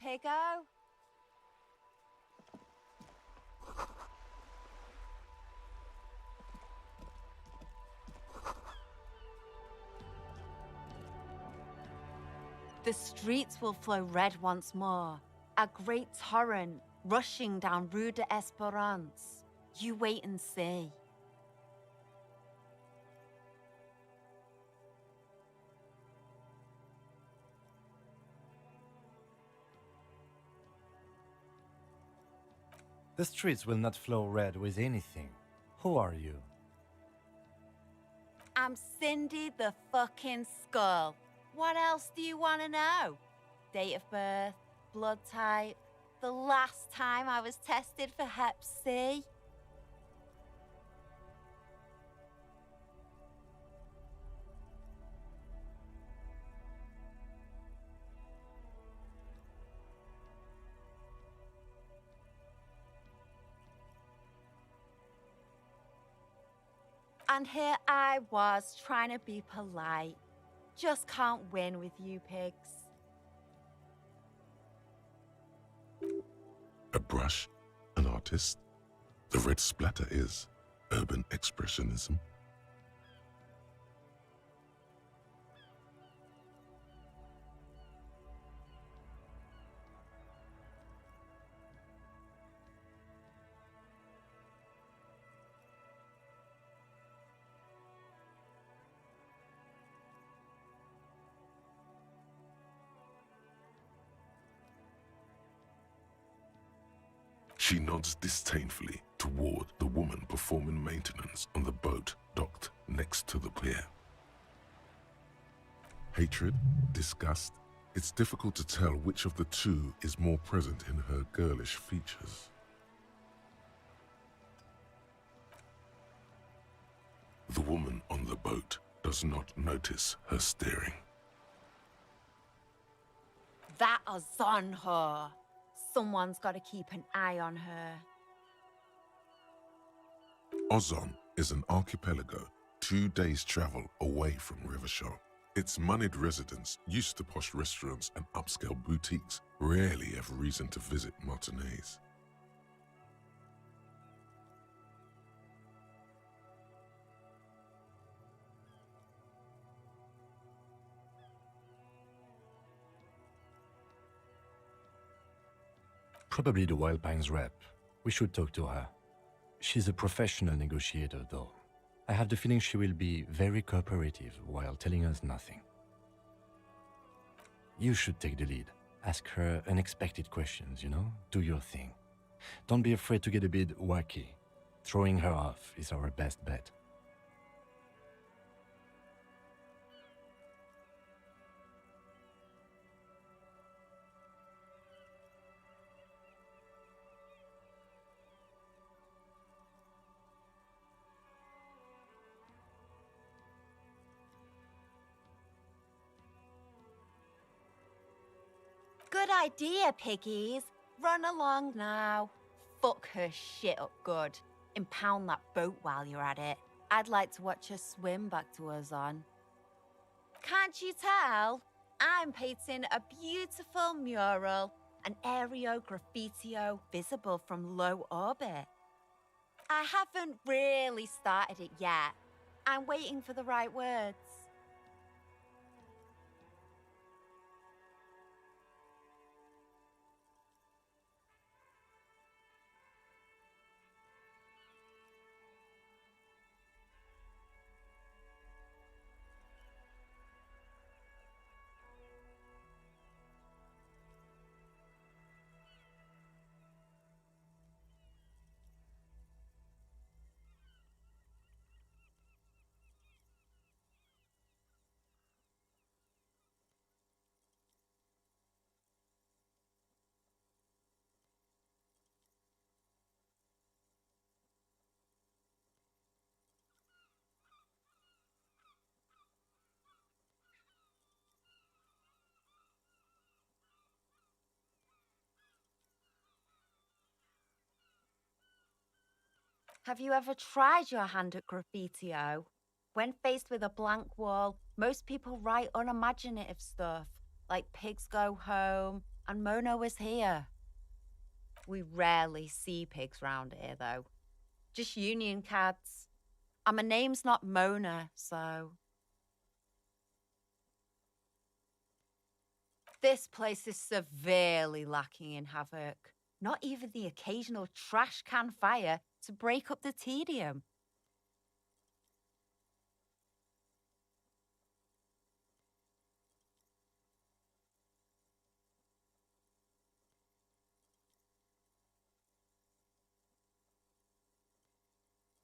Piggo? The streets will flow red once more, a great torrent rushing down Rue de Esperance. You wait and see. The streets will not flow red with anything. Who are you? I'm Cindy the fucking Skull. What else do you want to know? Date of birth, blood type, the last time I was tested for Hep C. And here I was trying to be polite. Just can't win with you pigs. A brush, an artist. The red splatter is urban expressionism. She nods disdainfully toward the woman performing maintenance on the boat docked next to the pier. Hatred, disgust, it's difficult to tell which of the two is more present in her girlish features. The woman on the boat does not notice her staring. That is on her. Someone's got to keep an eye on her. Ozon is an archipelago 2 days' travel away from Rivershore. Its moneyed residents, used to posh restaurants and upscale boutiques, rarely have reason to visit Martinez. Probably the Wild Pines rep. We should talk to her. She's a professional negotiator, though. I have the feeling she will be very cooperative while telling us nothing. You should take the lead. Ask her unexpected questions, you know? Do your thing. Don't be afraid to get a bit wacky. Throwing her off is our best bet. Good idea, piggies. Run along now. Fuck her shit up good. Impound that boat while you're at it. I'd like to watch her swim back to Ozon. Can't you tell? I'm painting a beautiful mural, an aereo graffitio visible from low orbit. I haven't really started it yet. I'm waiting for the right words. Have you ever tried your hand at graffitio? When faced with a blank wall, most people write unimaginative stuff, like pigs go home, and Mona was here. We rarely see pigs round here, though. Just union cats. And my name's not Mona, so... This place is severely lacking in havoc. Not even the occasional trash can fire to break up the tedium.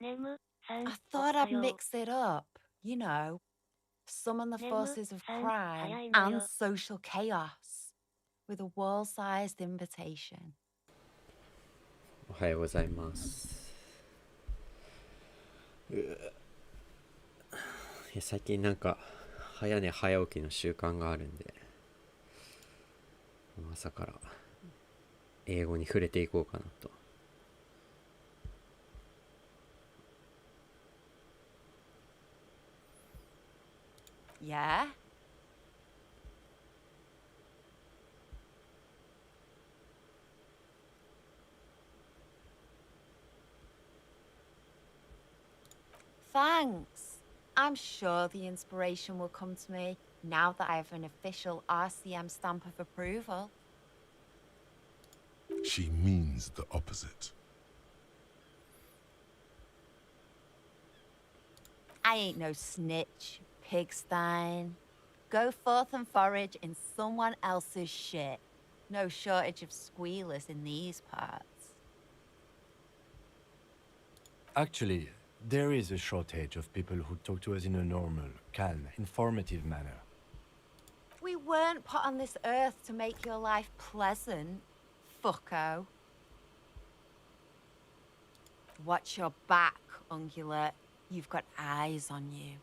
I thought I'd mix it up, you know, summon the forces of crime and social chaos with a wall-sized invitation. おはようございます。最近なんか早寝早起きの習慣があるんで、朝から英語に触れていこうかなと。Yeah? Thanks. I'm sure the inspiration will come to me now that I have an official RCM stamp of approval. She means the opposite. I ain't no snitch, pigstein. Go forth and forage in someone else's shit. No shortage of squealers in these parts. Actually, there is a shortage of people who talk to us in a normal, calm, informative manner. We weren't put on this earth to make your life pleasant, fucko. Watch your back, ungulate. You've got eyes on you.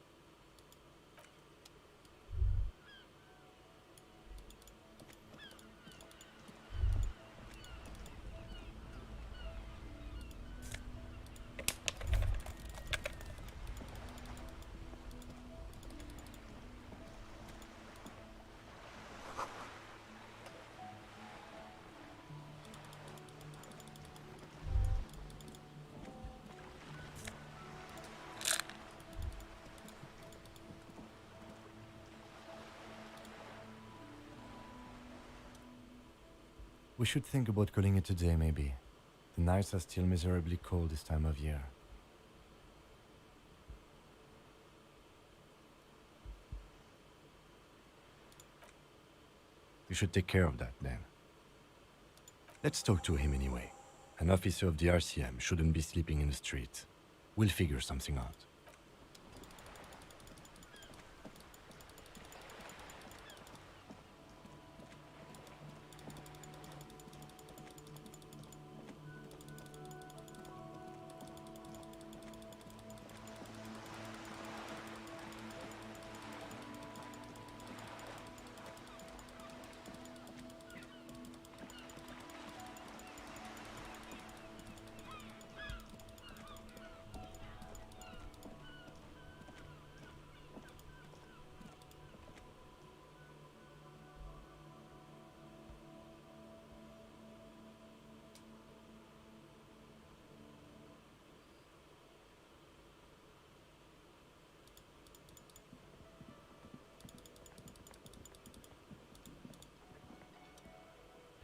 We should think about calling it a day, maybe. The nights are still miserably cold this time of year. We should take care of that, then. Let's talk to him anyway. An officer of the RCM shouldn't be sleeping in the street. We'll figure something out.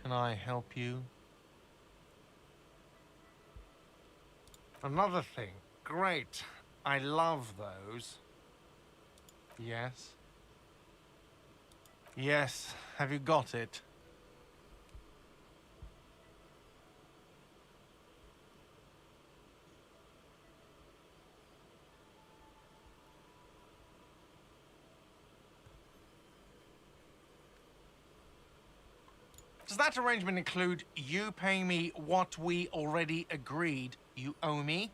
Can I help you? Another thing. Great. I love those. Yes? Yes. Have you got it? Does that arrangement include you paying me what we already agreed you owe me?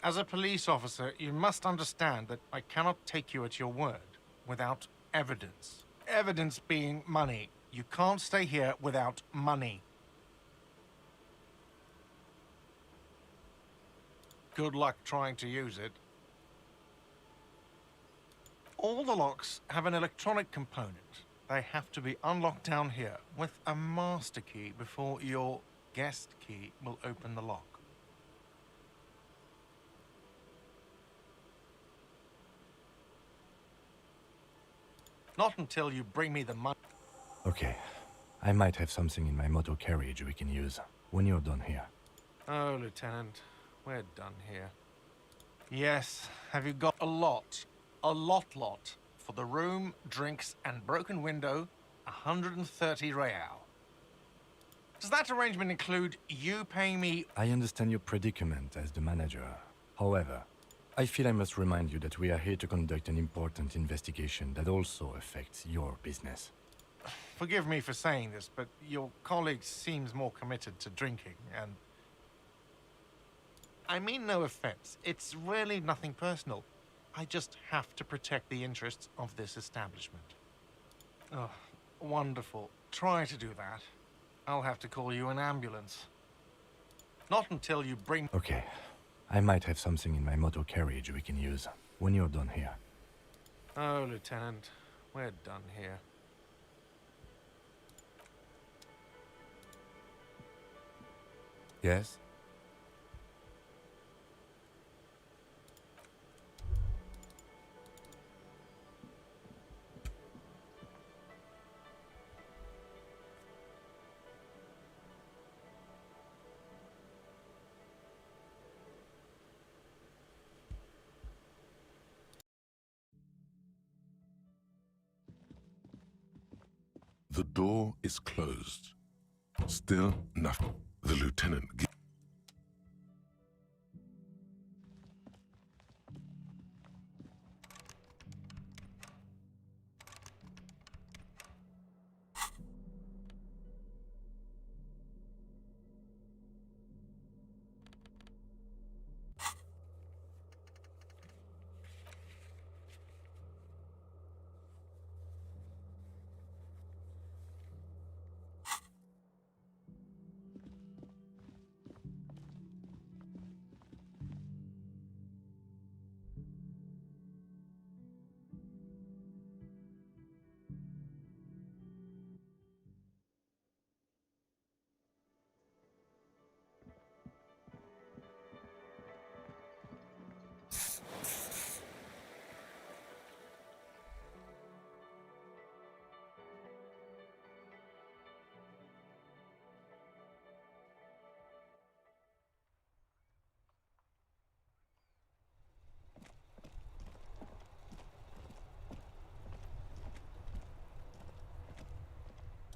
As a police officer, you must understand that I cannot take you at your word without evidence. Evidence being money. You can't stay here without money. Good luck trying to use it. All the locks have an electronic component. They have to be unlocked down here with a master key before your guest key will open the lock. Not until you bring me the money. Okay. I might have something in my motor carriage we can use when you're done here. Oh, Lieutenant, we're done here. Yes, have you got a lot? A lot for the room, drinks, and broken window, 130 real. Does that arrangement include you paying me? I understand your predicament as the manager. However, I feel I must remind you that we are here to conduct an important investigation that also affects your business. Forgive me for saying this, but your colleague seems more committed to drinking, and... I mean no offense. It's really nothing personal. I just have to protect the interests of this establishment. Oh, wonderful. Try to do that. I'll have to call you an ambulance. Not until you bring... Okay. I might have something in my motor carriage we can use when you're done here. Oh, Lieutenant, we're done here. Yes? The door is closed. Still nothing. The lieutenant...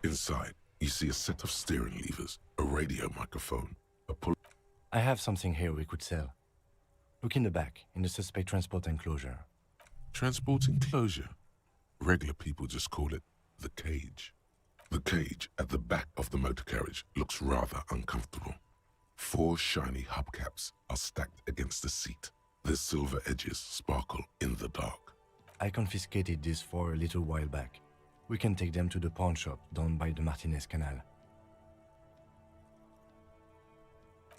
Inside, you see a set of steering levers, a radio microphone, a pull... I have something here we could sell. Look in the back, in the suspect transport enclosure. Transport enclosure? Regular people just call it the cage. The cage at the back of the motor carriage looks rather uncomfortable. 4 shiny hubcaps are stacked against the seat. Their silver edges sparkle in the dark. I confiscated these 4 a little while back. We can take them to the pawn shop down by the Martinez Canal.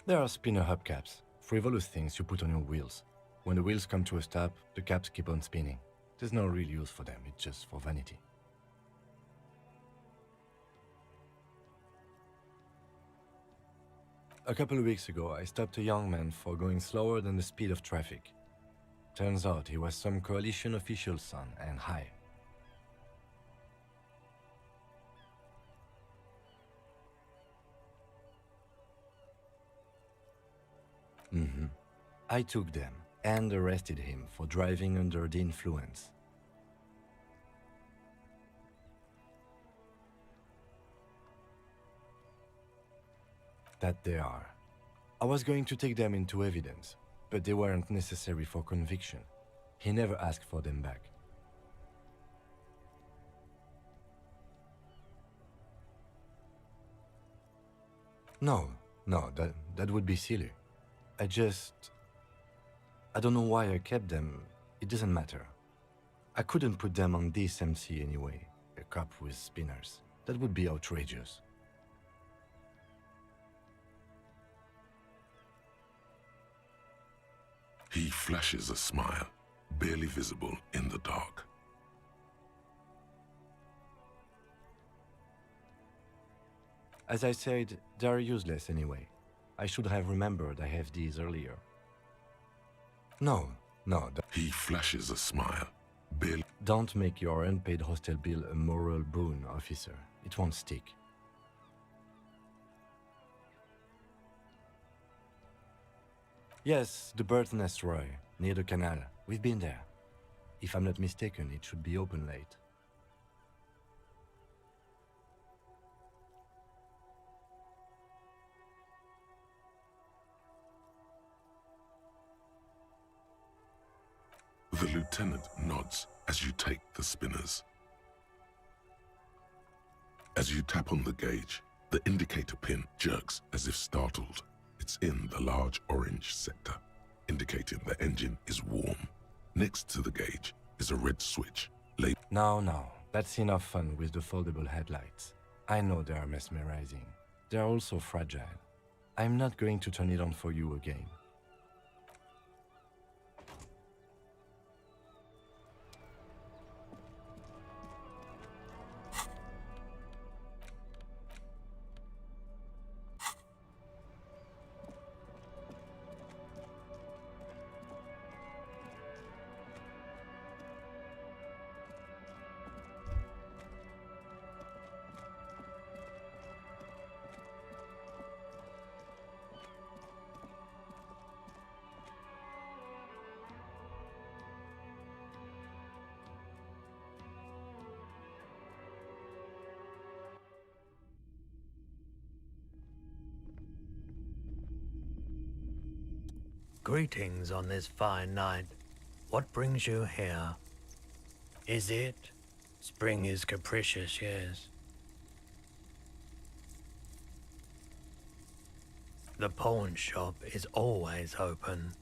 There are spinner hubcaps, frivolous things you put on your wheels. When the wheels come to a stop, the caps keep on spinning. There's no real use for them, it's just for vanity. A couple of weeks ago, I stopped a young man for going slower than the speed of traffic. Turns out he was some coalition official's son and high. I took them and arrested him for driving under the influence. That they are. I was going to take them into evidence, but they weren't necessary for conviction. He never asked for them back. No, that would be silly. I don't know why I kept them. It doesn't matter. I couldn't put them on this MC anyway, a cop with spinners. That would be outrageous. He flashes a smile, barely visible in the dark. As I said, they're useless anyway. I should have remembered I have these earlier. No. He flashes a smile, barely. Don't make your unpaid hostel bill a moral boon, officer. It won't stick. Yes, the bird's nest Roy, near the canal. We've been there. If I'm not mistaken, it should be open late. The lieutenant nods as you take the spinners. As you tap on the gauge, the indicator pin jerks as if startled. It's in the large orange sector, indicating the engine is warm. Next to the gauge is a red switch. No. That's enough fun with the foldable headlights. I know they are mesmerizing. They're also fragile. I'm not going to turn it on for you again. Greetings on this fine night. What brings you here? Is it? Spring is capricious, yes. The pawn shop is always open.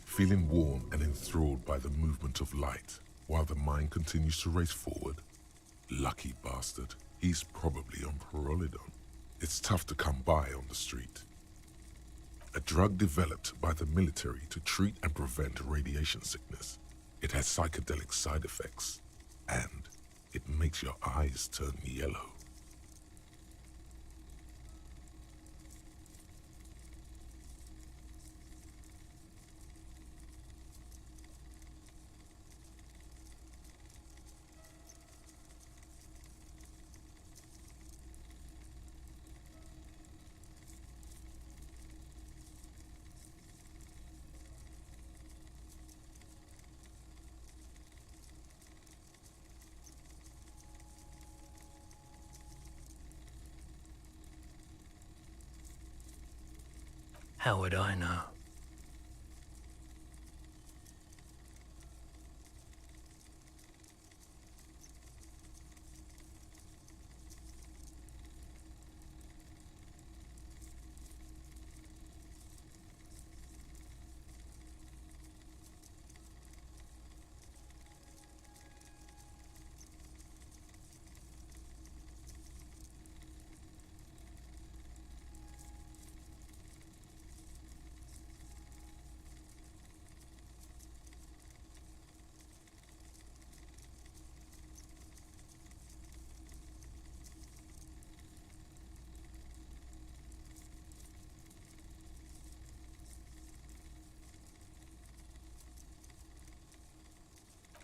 Feeling warm and enthralled by the movement of light, while the mind continues to race forward. Lucky bastard, he's probably on Pyrrolidon. It's tough to come by on the street. A drug developed by the military to treat and prevent radiation sickness. It has psychedelic side effects, and it makes your eyes turn yellow. How would I know?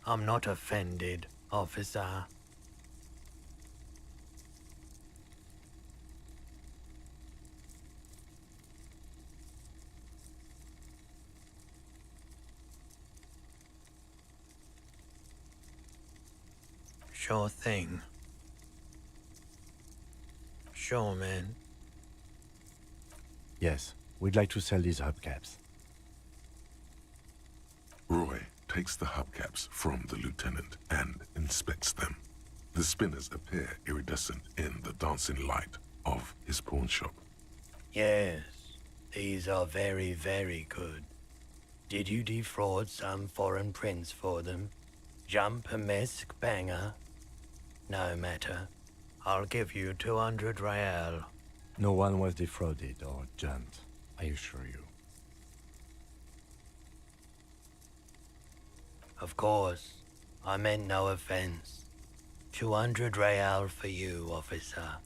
I'm not offended, officer. Sure thing. Sure, man. Yes, we'd like to sell these hubcaps. Roy takes the hubcaps from the lieutenant and inspects them. The spinners appear iridescent in the dancing light of his pawn shop. Yes, these are very, very good. Did you defraud some foreign prince for them? Jump-a-mesk banger? No matter. I'll give you 200 real. No one was defrauded or jumped, I assure you. Of course, I meant no offense. 200 real for you, officer.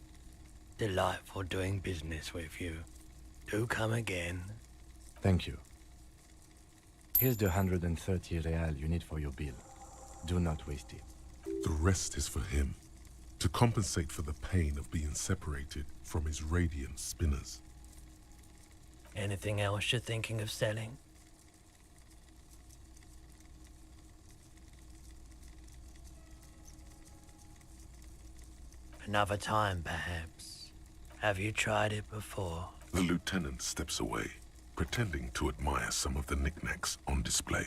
Delightful doing business with you. Do come again. Thank you. Here's the 130 real you need for your bill. Do not waste it. The rest is for him, to compensate for the pain of being separated from his radiant spinners. Anything else you're thinking of selling? Another time, perhaps. Have you tried it before? The lieutenant steps away, pretending to admire some of the knickknacks on display.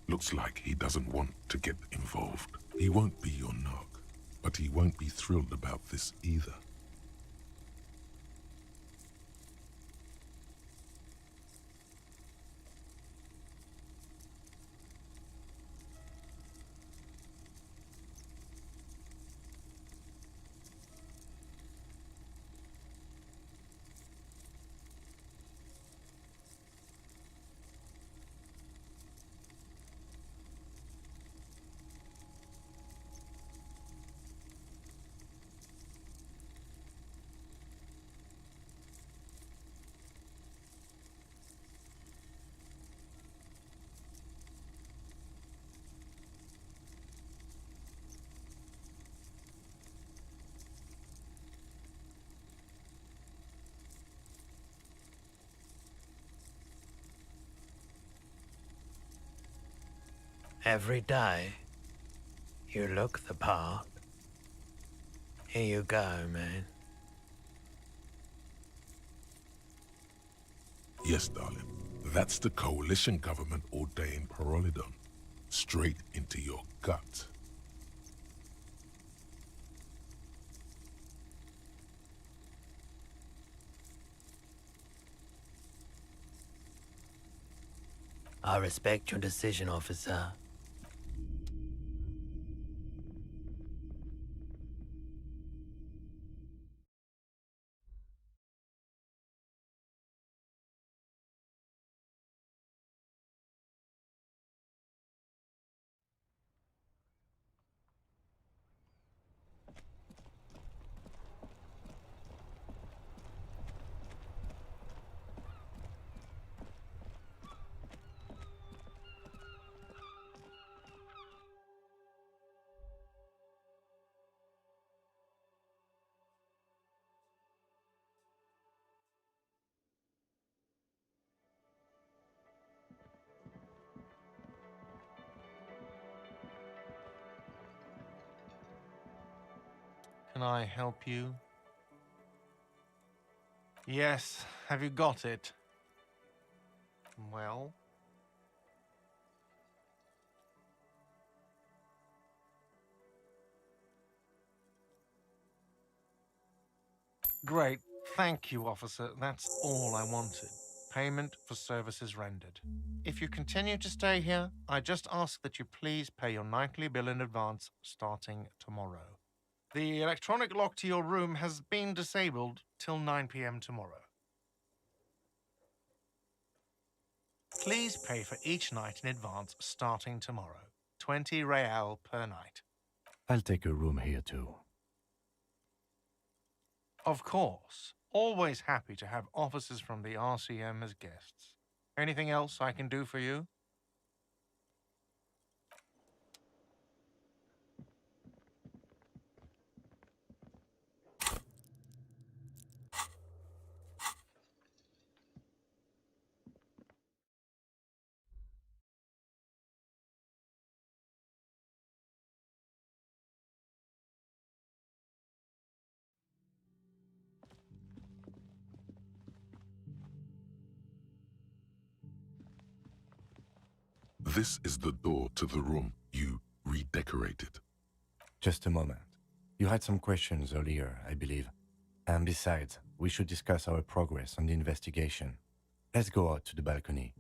Looks like he doesn't want to get involved. He won't be your knock, but he won't be thrilled about this either. Every day, you look the part. Here you go, man. Yes, darling. That's the coalition government ordained Parolidon. Straight into your gut. I respect your decision, officer. Can I help you? Yes, have you got it? Well? Great, thank you, officer. That's all I wanted. Payment for services rendered. If you continue to stay here, I just ask that you please pay your nightly bill in advance starting tomorrow. The electronic lock to your room has been disabled till 9 p.m. tomorrow. Please pay for each night in advance starting tomorrow. 20 real per night. I'll take a room here too. Of course. Always happy to have officers from the RCM as guests. Anything else I can do for you? This is the door to the room you redecorated. Just a moment. You had some questions earlier, I believe. And besides, we should discuss our progress on the investigation. Let's go out to the balcony.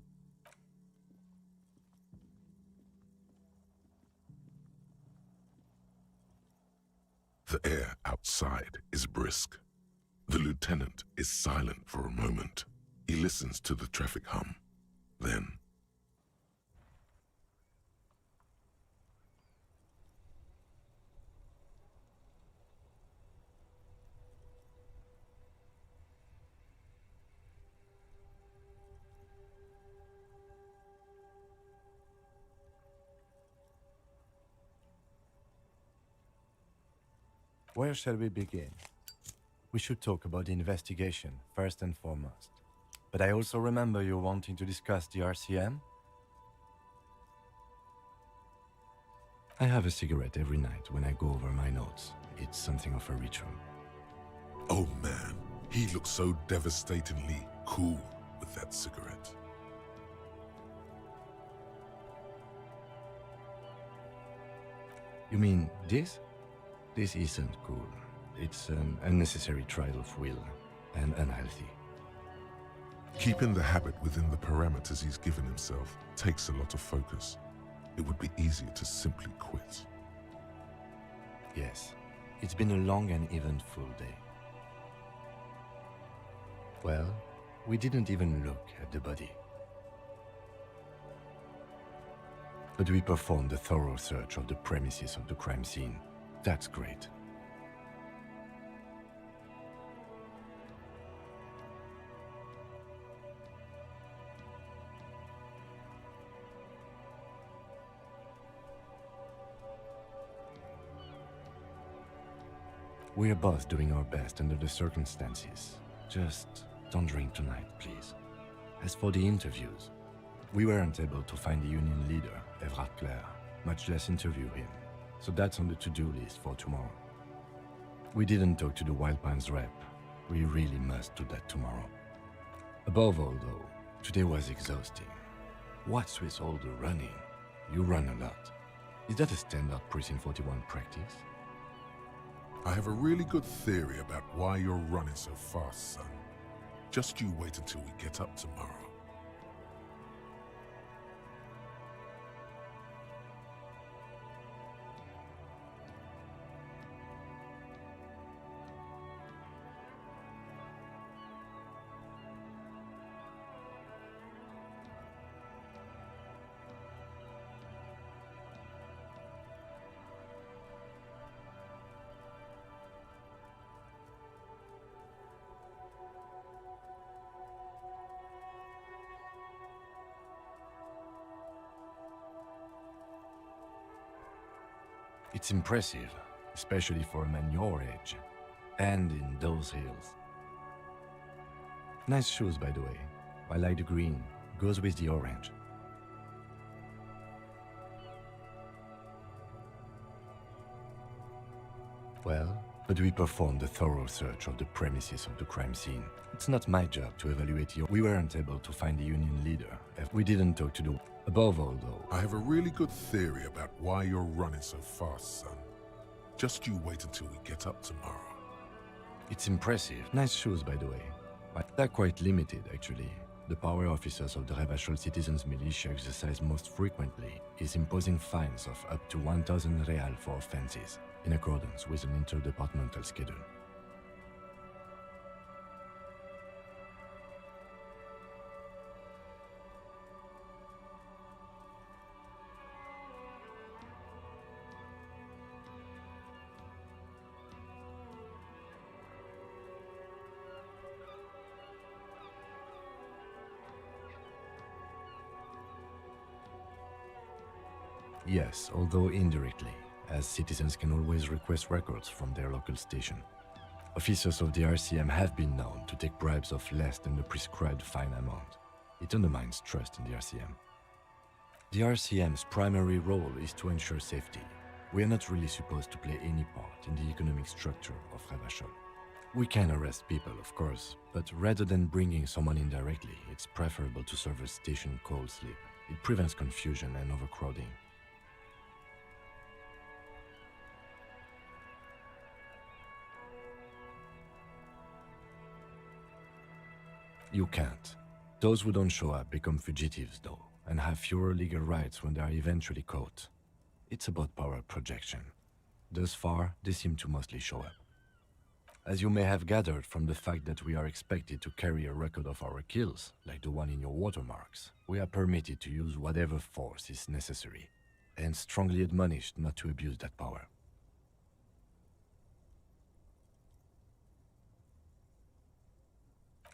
The air outside is brisk. The lieutenant is silent for a moment. He listens to the traffic hum. Then, Where shall we begin? We should talk about the investigation, first and foremost. But I also remember you wanting to discuss the RCM? I have a cigarette every night when I go over my notes. It's something of a ritual. oh man, he looks so devastatingly cool with that cigarette. You mean this? This isn't cool. It's an unnecessary trial of will and unhealthy. Keeping the habit within the parameters he's given himself takes a lot of focus. It would be easier to simply quit. Yes, it's been a long and eventful day. Well, we didn't even look at the body. But we performed a thorough search of the premises of the crime scene. That's great. We're both doing our best under the circumstances. Just don't drink tonight, please. As for the interviews, we weren't able to find the union leader, Everard Clare, much less interview him. So that's on the to-do list for tomorrow. We didn't talk to the Wild Pines rep. We really must do that tomorrow. Above all, though, today was exhausting. What's with all the running? You run a lot. Is that a standard Precinct 41 practice? I have a really good theory about why you're running so fast, son. Just you wait until we get up tomorrow. It's impressive, especially for a man your age, and in those hills. Nice shoes, by the way. I like the green, goes with the orange. Well, but we performed a thorough search of the premises of the crime scene. It's not my job to evaluate your... We weren't able to find the union leader. We didn't talk to the... Above all, though... I have a really good theory about why you're running so fast, son. Just you wait until we get up tomorrow. It's impressive. Nice shoes, by the way. But they're quite limited, actually. The power officers of the Revachol Citizens Militia exercise most frequently is imposing fines of up to 1,000 real for offenses, in accordance with an interdepartmental schedule. Yes, although indirectly, as citizens can always request records from their local station. Officers of the RCM have been known to take bribes of less than the prescribed fine amount. It undermines trust in the RCM. The RCM's primary role is to ensure safety. We are not really supposed to play any part in the economic structure of Revachol. We can arrest people, of course, but rather than bringing someone in directly, it's preferable to serve a station cold sleep. It prevents confusion and overcrowding. You can't. Those who don't show up become fugitives, though, and have fewer legal rights when they are eventually caught. It's about power projection. Thus far, they seem to mostly show up. As you may have gathered from the fact that we are expected to carry a record of our kills, like the one in your watermarks, we are permitted to use whatever force is necessary, and strongly admonished not to abuse that power.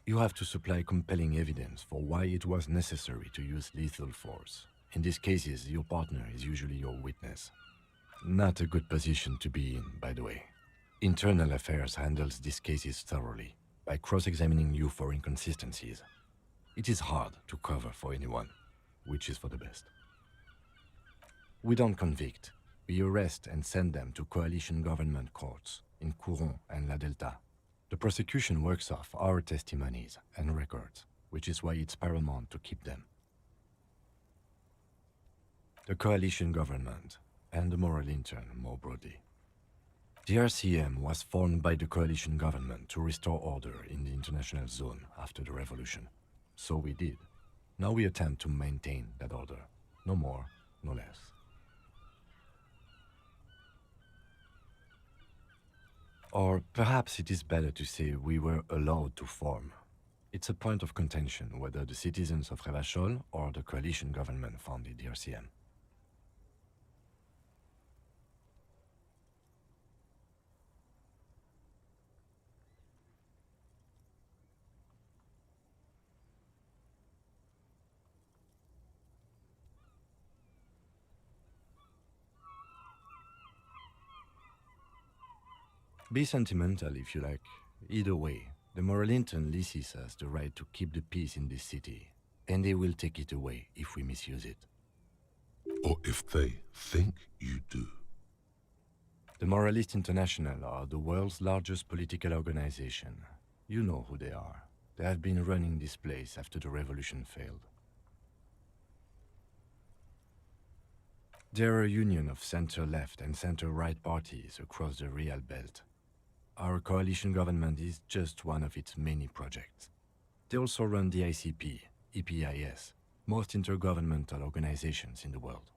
You have to supply compelling evidence for why it was necessary to use lethal force. In these cases, your partner is usually your witness. Not a good position to be in, by the way. Internal Affairs handles these cases thoroughly, by cross-examining you for inconsistencies. It is hard to cover for anyone, which is for the best. We don't convict. We arrest and send them to coalition government courts in Couron and La Delta. The prosecution works off our testimonies and records, which is why it's paramount to keep them. The coalition government, and the moral intern more broadly. The RCM was formed by the coalition government to restore order in the international zone after the revolution. So we did. Now we attempt to maintain that order. No more, no less. Or perhaps it is better to say we were allowed to form. It's a point of contention whether the citizens of Revachol or the coalition government founded the RCM. Be sentimental if you like. Either way, the moral intern leases us the right to keep the peace in this city, and they will take it away if we misuse it. Or if they think you do. The Moralist International are the world's largest political organization. You know who they are. They have been running this place after the revolution failed. They're a union of center-left and center-right parties across the Real Belt. Our coalition government is just one of its many projects. They also run the ICP, EPIS, most intergovernmental organizations in the world.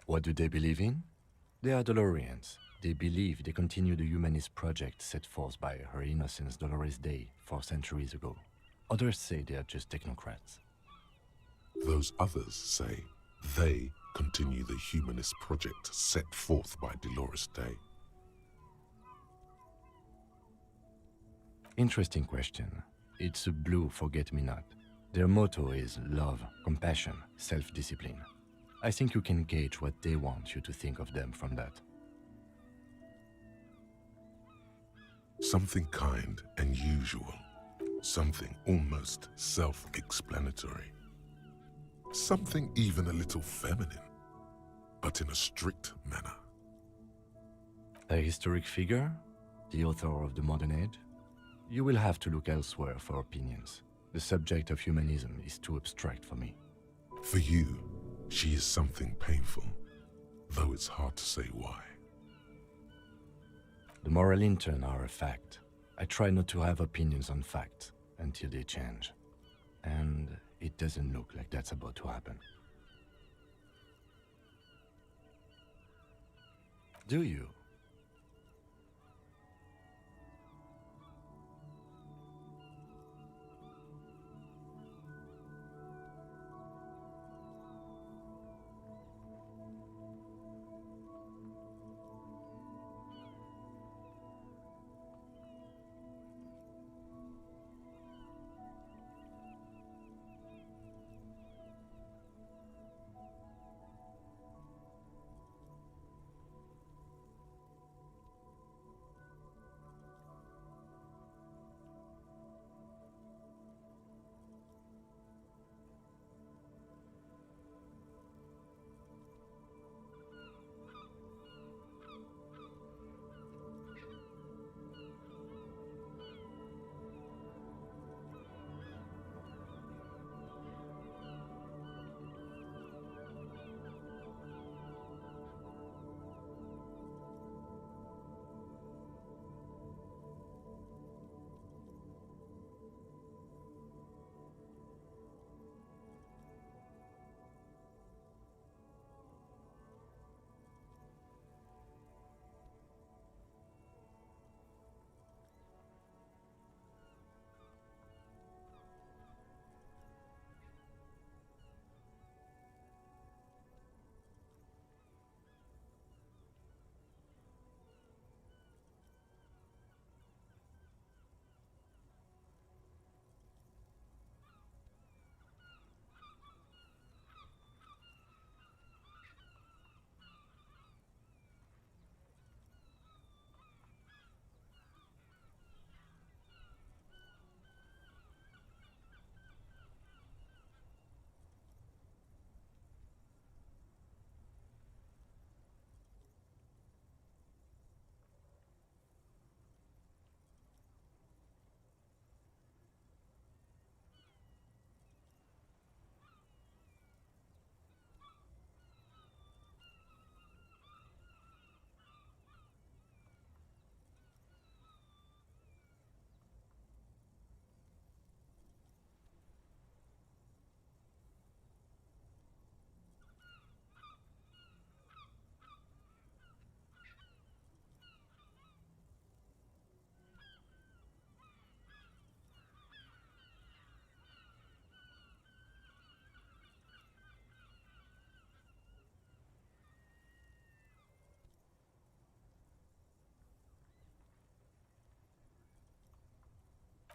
What do they believe in? They are Dolorians. They believe they continue the humanist project set forth by Her Innocence Dolores Day 4 centuries ago. Others say they are just technocrats. Those others say they continue the humanist project set forth by Dolores Day. Interesting question. It's a blue forget-me-not. Their motto is love, compassion, self-discipline. I think you can gauge what they want you to think of them from that. Something kind and usual. Something almost self-explanatory. Something even a little feminine, but in a strict manner. A historic figure? The author of the modern age? You will have to look elsewhere for opinions. The subject of humanism is too abstract for me. For you, she is something painful, though it's hard to say why. The moral intern are a fact. I try not to have opinions on facts until they change. And it doesn't look like that's about to happen. Do you?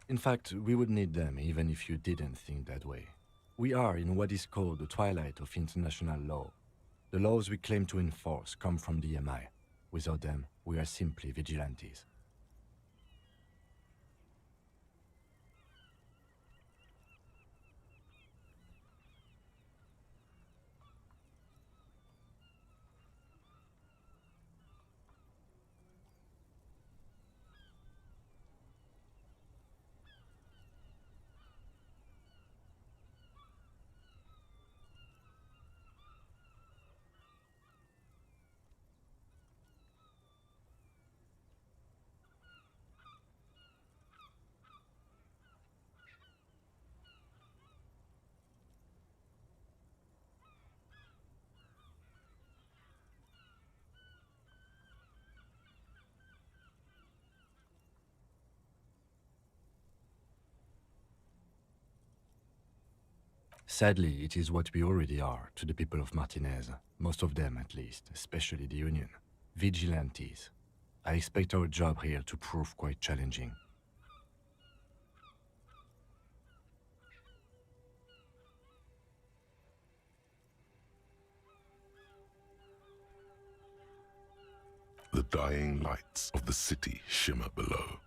In fact, we would need them even if you didn't think that way. We are in what is called the twilight of international law. The laws we claim to enforce come from the MI. Without them, we are simply vigilantes. Sadly, it is what we already are to the people of Martinez, most of them at least, especially the Union. Vigilantes. I expect our job here to prove quite challenging. The dying lights of the city shimmer below.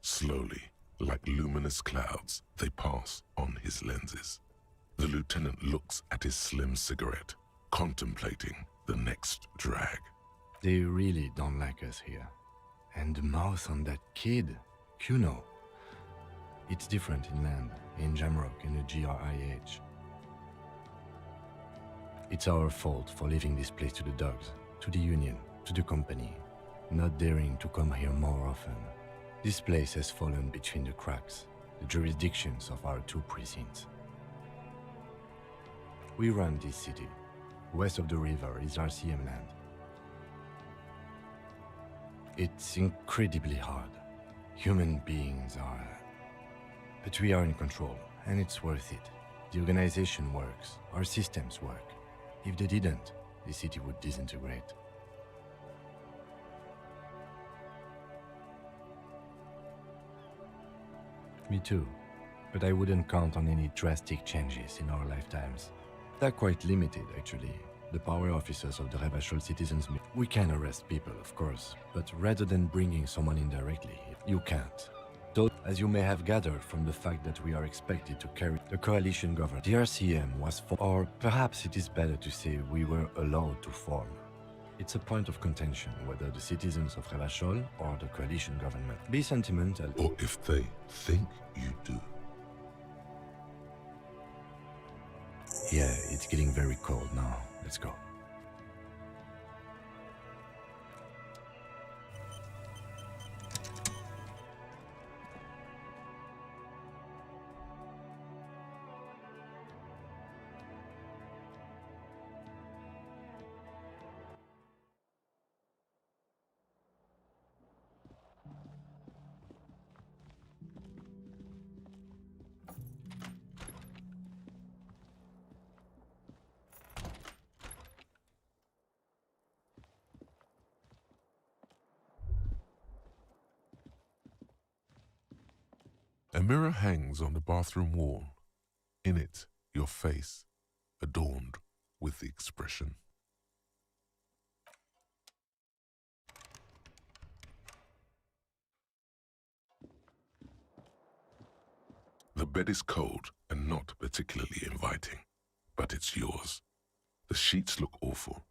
Slowly, like luminous clouds, they pass on his lenses. The lieutenant looks at his slim cigarette, contemplating the next drag. They really don't like us here. And the mouth on that kid, Kuno. It's different inland, in Jamrock and the GRIH. It's our fault for leaving this place to the dogs, to the Union, to the company, not daring to come here more often. This place has fallen between the cracks, the jurisdictions of our two precincts. We run this city. West of the river is RCM land. It's incredibly hard. Human beings are... But we are in control, and it's worth it. The organization works, our systems work. If they didn't, the city would disintegrate. Me too, but I wouldn't count on any drastic changes in our lifetimes. They're quite limited, actually. The power officers of the Revachol Citizens... We can arrest people, of course, but rather than bringing someone in directly, you can't. Though, as you may have gathered from the fact that we are expected to carry the coalition government, the RCM was formed, or perhaps it is better to say we were allowed to form. It's a point of contention whether the citizens of Revachol or the coalition government be sentimental, Or if they think you do. Yeah, it's getting very cold now. Let's go. A mirror hangs on the bathroom wall. In it, your face, adorned with the expression. The bed is cold and not particularly inviting, but it's yours. The sheets look awful.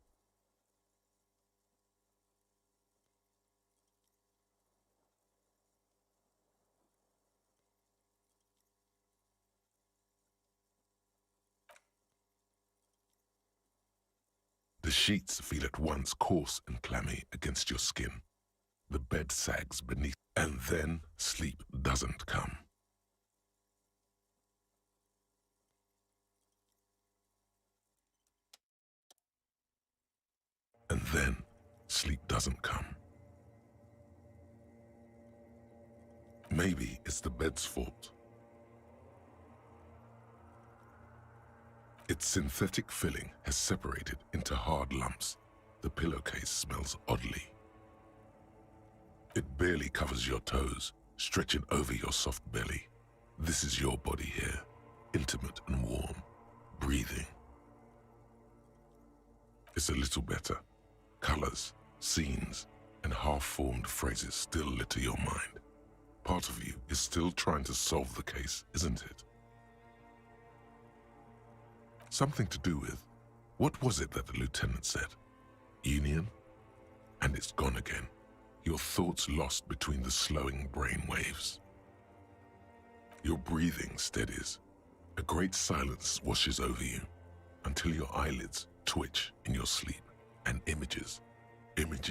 The sheets feel at once coarse and clammy against your skin. The bed sags beneath, and then sleep doesn't come. And then sleep doesn't come. Maybe it's the bed's fault. Its synthetic filling has separated into hard lumps. The pillowcase smells oddly. It barely covers your toes, stretching over your soft belly. This is your body here, intimate and warm, breathing. It's a little better. Colors, scenes, and half-formed phrases still litter your mind. Part of you is still trying to solve the case, isn't it? Something to do with, what was it that the lieutenant said? Union? And it's gone again. Your thoughts lost between the slowing brain waves. Your breathing steadies. A great silence washes over you until your eyelids twitch in your sleep and images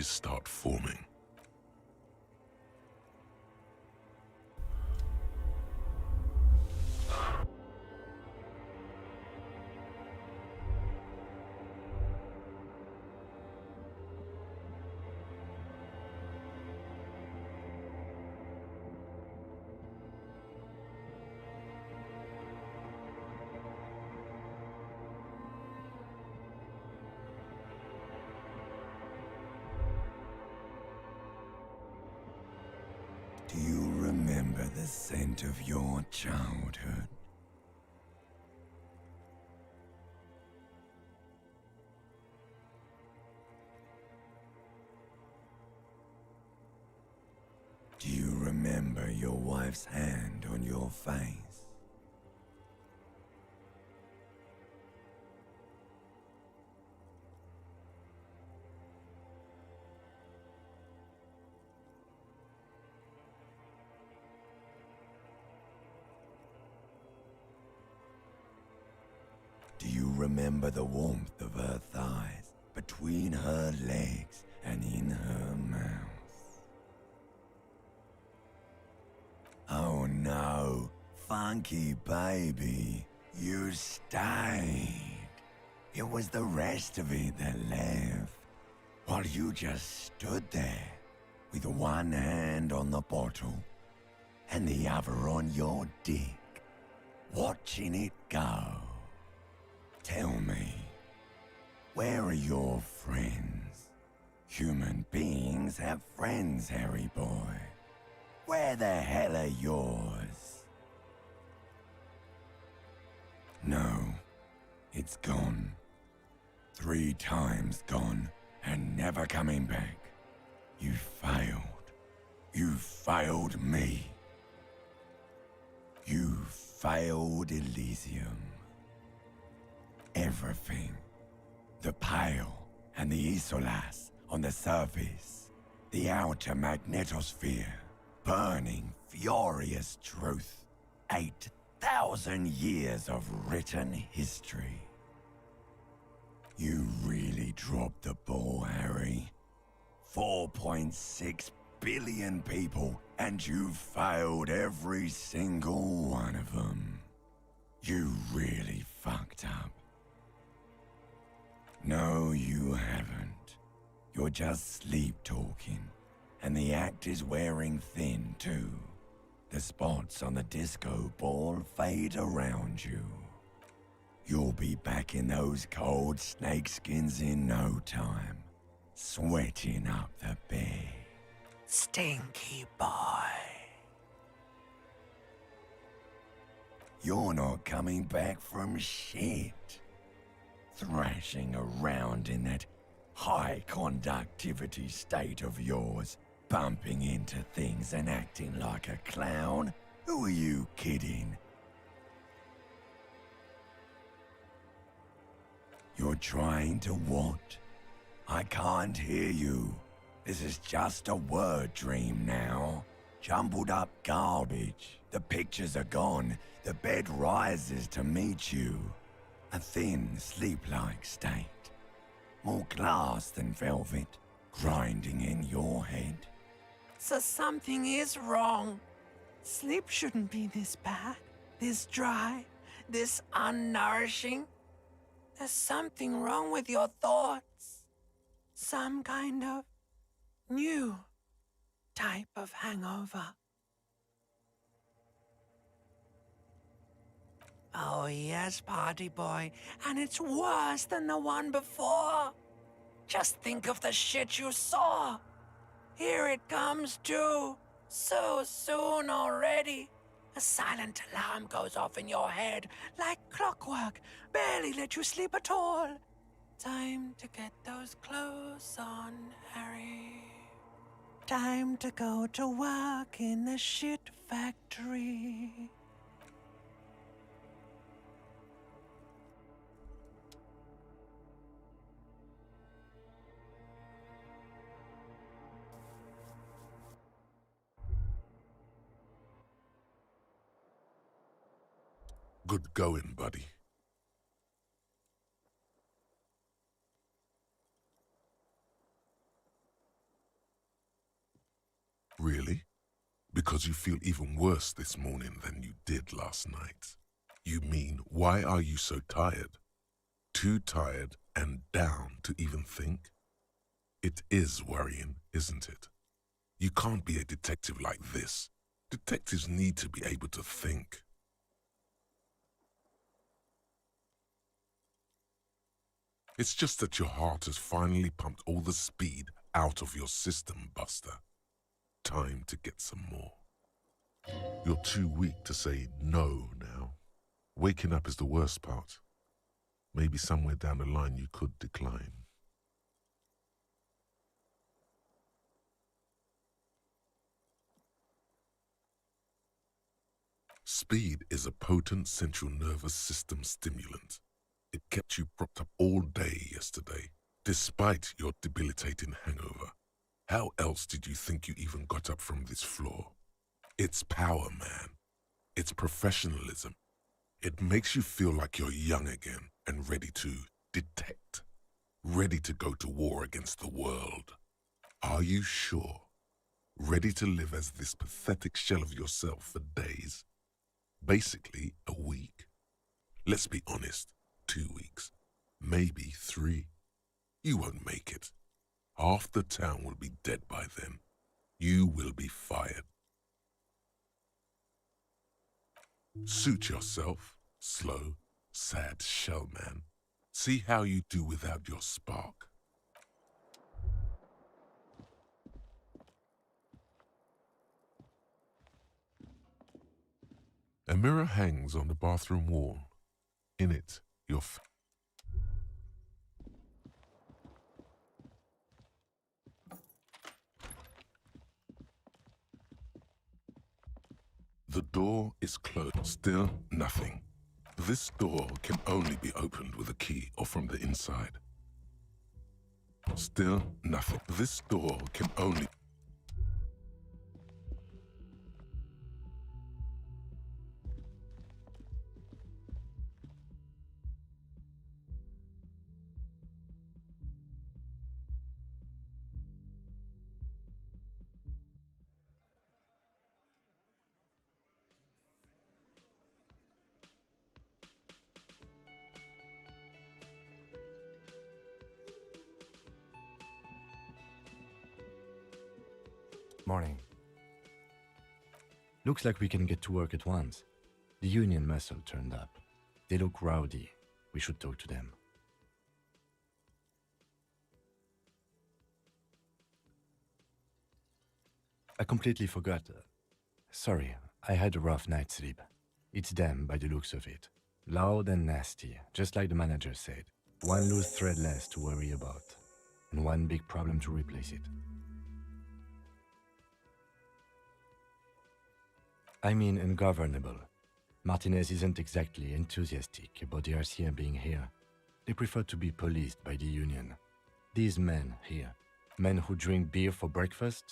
start forming. Do you remember the scent of your childhood? Do you remember your wife's hand on your face? Do you remember the warmth of her thighs between her legs and in her mouth? Oh no, funky baby, you stayed. It was the rest of it that left, while you just stood there with one hand on the bottle and the other on your dick, watching it go. Tell me, where are your friends? Human beings have friends, Harry boy. Where the hell are yours? No, it's gone. 3 times gone and never coming back. You failed. You failed me. You failed Elysium. Everything. The Pale and the Isolas on the surface. The outer magnetosphere. Burning, furious truth. 8,000 years of written history. You really dropped the ball, Harry. 4.6 billion people, and you failed every single one of them. You really fucked up. No, you haven't. You're just sleep-talking, and the act is wearing thin, too. The spots on the disco ball fade around you. You'll be back in those cold snakeskins in no time, sweating up the bed. Stinky boy. You're not coming back from shit. Thrashing around in that high conductivity state of yours, bumping into things and acting like a clown? Who are you kidding? You're trying to what? I can't hear you. This is just a word dream now. Jumbled up garbage. The pictures are gone. The bed rises to meet you. A thin, sleep-like state. More glass than velvet, grinding in your head. So something is wrong. Sleep shouldn't be this bad, this dry, this unnourishing. There's something wrong with your thoughts. Some kind of new type of hangover. Oh yes, party boy, and it's worse than the one before. Just think of the shit you saw. Here it comes too, So soon already? A silent alarm goes off in your head like clockwork, barely let you sleep at all. Time to get those clothes on, Harry. Time to go to work in the shit factory. Good going, buddy. Really? Because you feel even worse this morning than you did last night. You mean, why are you so tired? Too tired and down to even think? It is worrying, isn't it? You can't be a detective like this. Detectives need to be able to think. It's just that your heart has finally pumped all the speed out of your system, Buster. Time to get some more. You're too weak to say no now. Waking up is the worst part. Maybe somewhere down the line you could decline. Speed is a potent central nervous system stimulant. It kept you propped up all day yesterday, despite your debilitating hangover. How else did you think you even got up from this floor? It's power, man. It's professionalism. It makes you feel like you're young again and ready to detect, ready to go to war against the world. Are you sure? Ready to live as this pathetic shell of yourself for days? Basically, a week. Let's be honest, 2 weeks, maybe 3. You won't make it. Half the town will be dead by then. You will be fired. Suit yourself, slow, sad shell man. See how you do without your spark. A mirror hangs on the bathroom wall. In it, your The door is closed. Still nothing. This door can only be opened with a key or from the inside. Still nothing. This door can only... Morning. Looks like we can get to work at once. The union muscle turned up. They look rowdy. We should talk to them. I completely forgot. Sorry, I had a rough night's sleep. It's them by the looks of it. Loud and nasty, just like the manager said. One loose thread less to worry about. And one big problem to replace it. I mean ungovernable. Martinez isn't exactly enthusiastic about the RCM being here. They prefer to be policed by the union. These men here, men who drink beer for breakfast,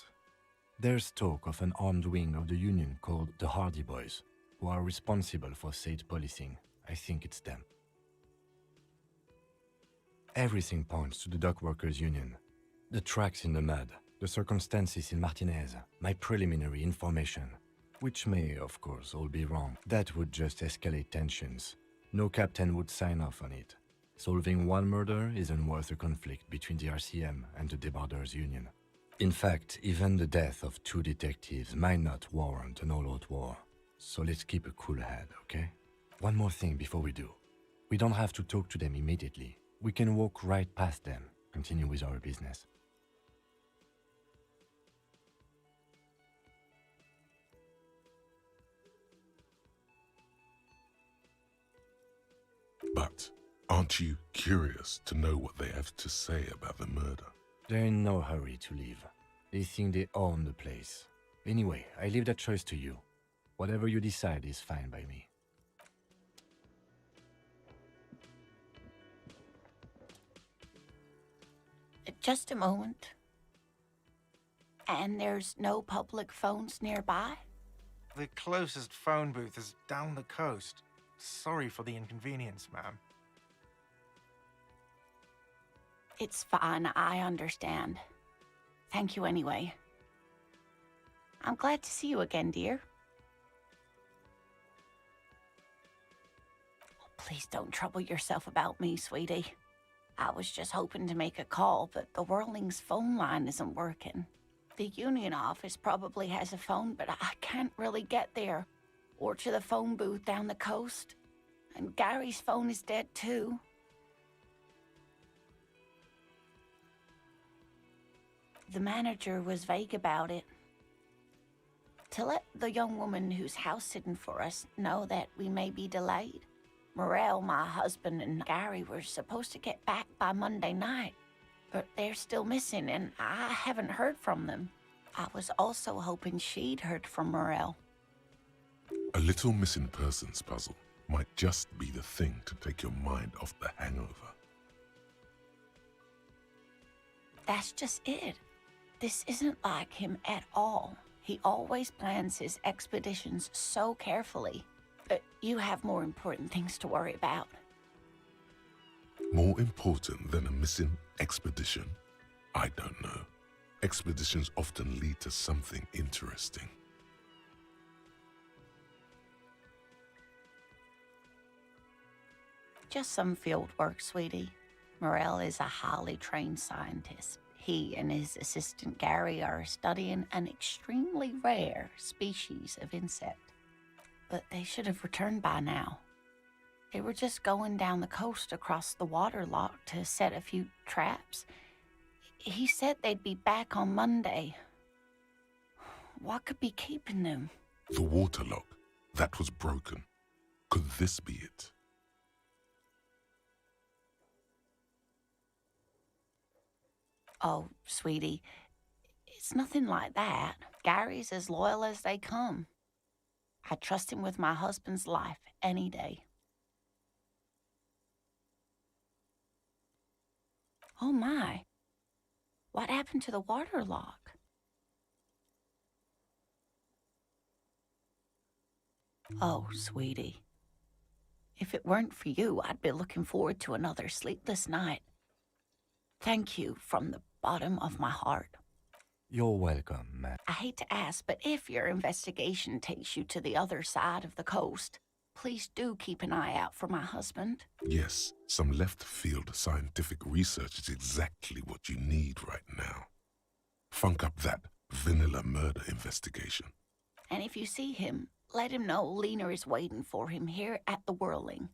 there's talk of an armed wing of the union called the Hardy Boys, who are responsible for said policing. I think it's them. Everything points to the dock workers union. The tracks in the mud, the circumstances in Martinez, my preliminary information. Which may, of course, all be wrong. That would just escalate tensions. No captain would sign off on it. Solving one murder isn't worth a conflict between the RCM and the Debarders Union. In fact, even the death of 2 detectives might not warrant an all-out war. So let's keep a cool head, okay? One more thing before we do. We don't have to talk to them immediately. We can walk right past them, continue with our business. But aren't you curious to know what they have to say about the murder? They're in no hurry to leave. They think they own the place. Anyway, I leave that choice to you. Whatever you decide is fine by me. Just a moment. And there's no public phones nearby? The closest phone booth is down the coast. Sorry for the inconvenience, ma'am. It's fine, I understand. Thank you anyway. I'm glad to see you again, dear. Please don't trouble yourself about me, sweetie. I was just hoping to make a call, but the Whirling's phone line isn't working. The union office probably has a phone, but I can't really get there, or to the phone booth down the coast. And Gary's phone is dead too. The manager was vague about it. To let the young woman who's house-sitting for us know that we may be delayed. Morel, my husband, and Gary were supposed to get back by Monday night, but they're still missing, and I haven't heard from them. I was also hoping she'd heard from Morel. A little missing persons puzzle might just be the thing to take your mind off the hangover. That's just it. This isn't like him at all. He always plans his expeditions so carefully. But you have more important things to worry about. More important than a missing expedition? I don't know. Expeditions often lead to something interesting. Just some field work, sweetie. Morel is a highly trained scientist. He and his assistant Gary are studying an extremely rare species of insect. But they should have returned by now. They were just going down the coast across the waterlock to set a few traps. He said they'd be back on Monday. What could be keeping them? The waterlock, that was broken. Could this be it? Oh, sweetie, it's nothing like that. Gary's as loyal as they come. I trust him with my husband's life any day. Oh my, what happened to the waterlock? Oh, sweetie, if it weren't for you, I'd be looking forward to another sleepless night. Thank you from the bottom of my heart. You're welcome, ma'am. I hate to ask, but if your investigation takes you to the other side of the coast, please do keep an eye out for my husband. Yes, some left-field scientific research is exactly what you need right now. Funk up that vanilla murder investigation. And if you see him, let him know Lena is waiting for him here at the Whirling.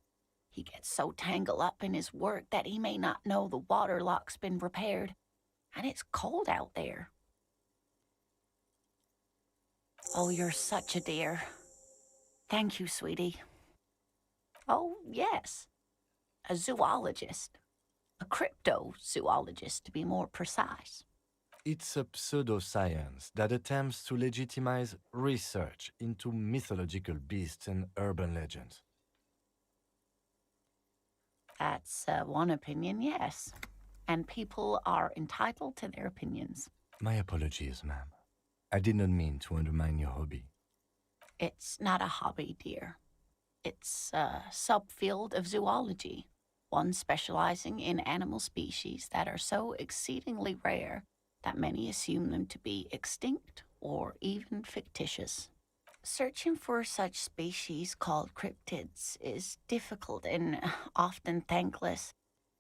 He gets so tangled up in his work that he may not know the waterlock's been repaired, and it's cold out there. Oh, you're such a dear. Thank you, sweetie. Oh, yes. A zoologist. A cryptozoologist, to be more precise. It's a pseudoscience that attempts to legitimize research into mythological beasts and urban legends. That's one opinion, yes. And people are entitled to their opinions. My apologies, ma'am. I did not mean to undermine your hobby. It's not a hobby, dear. It's a subfield of zoology, one specializing in animal species that are so exceedingly rare that many assume them to be extinct or even fictitious. Searching for such species called cryptids is difficult and often thankless,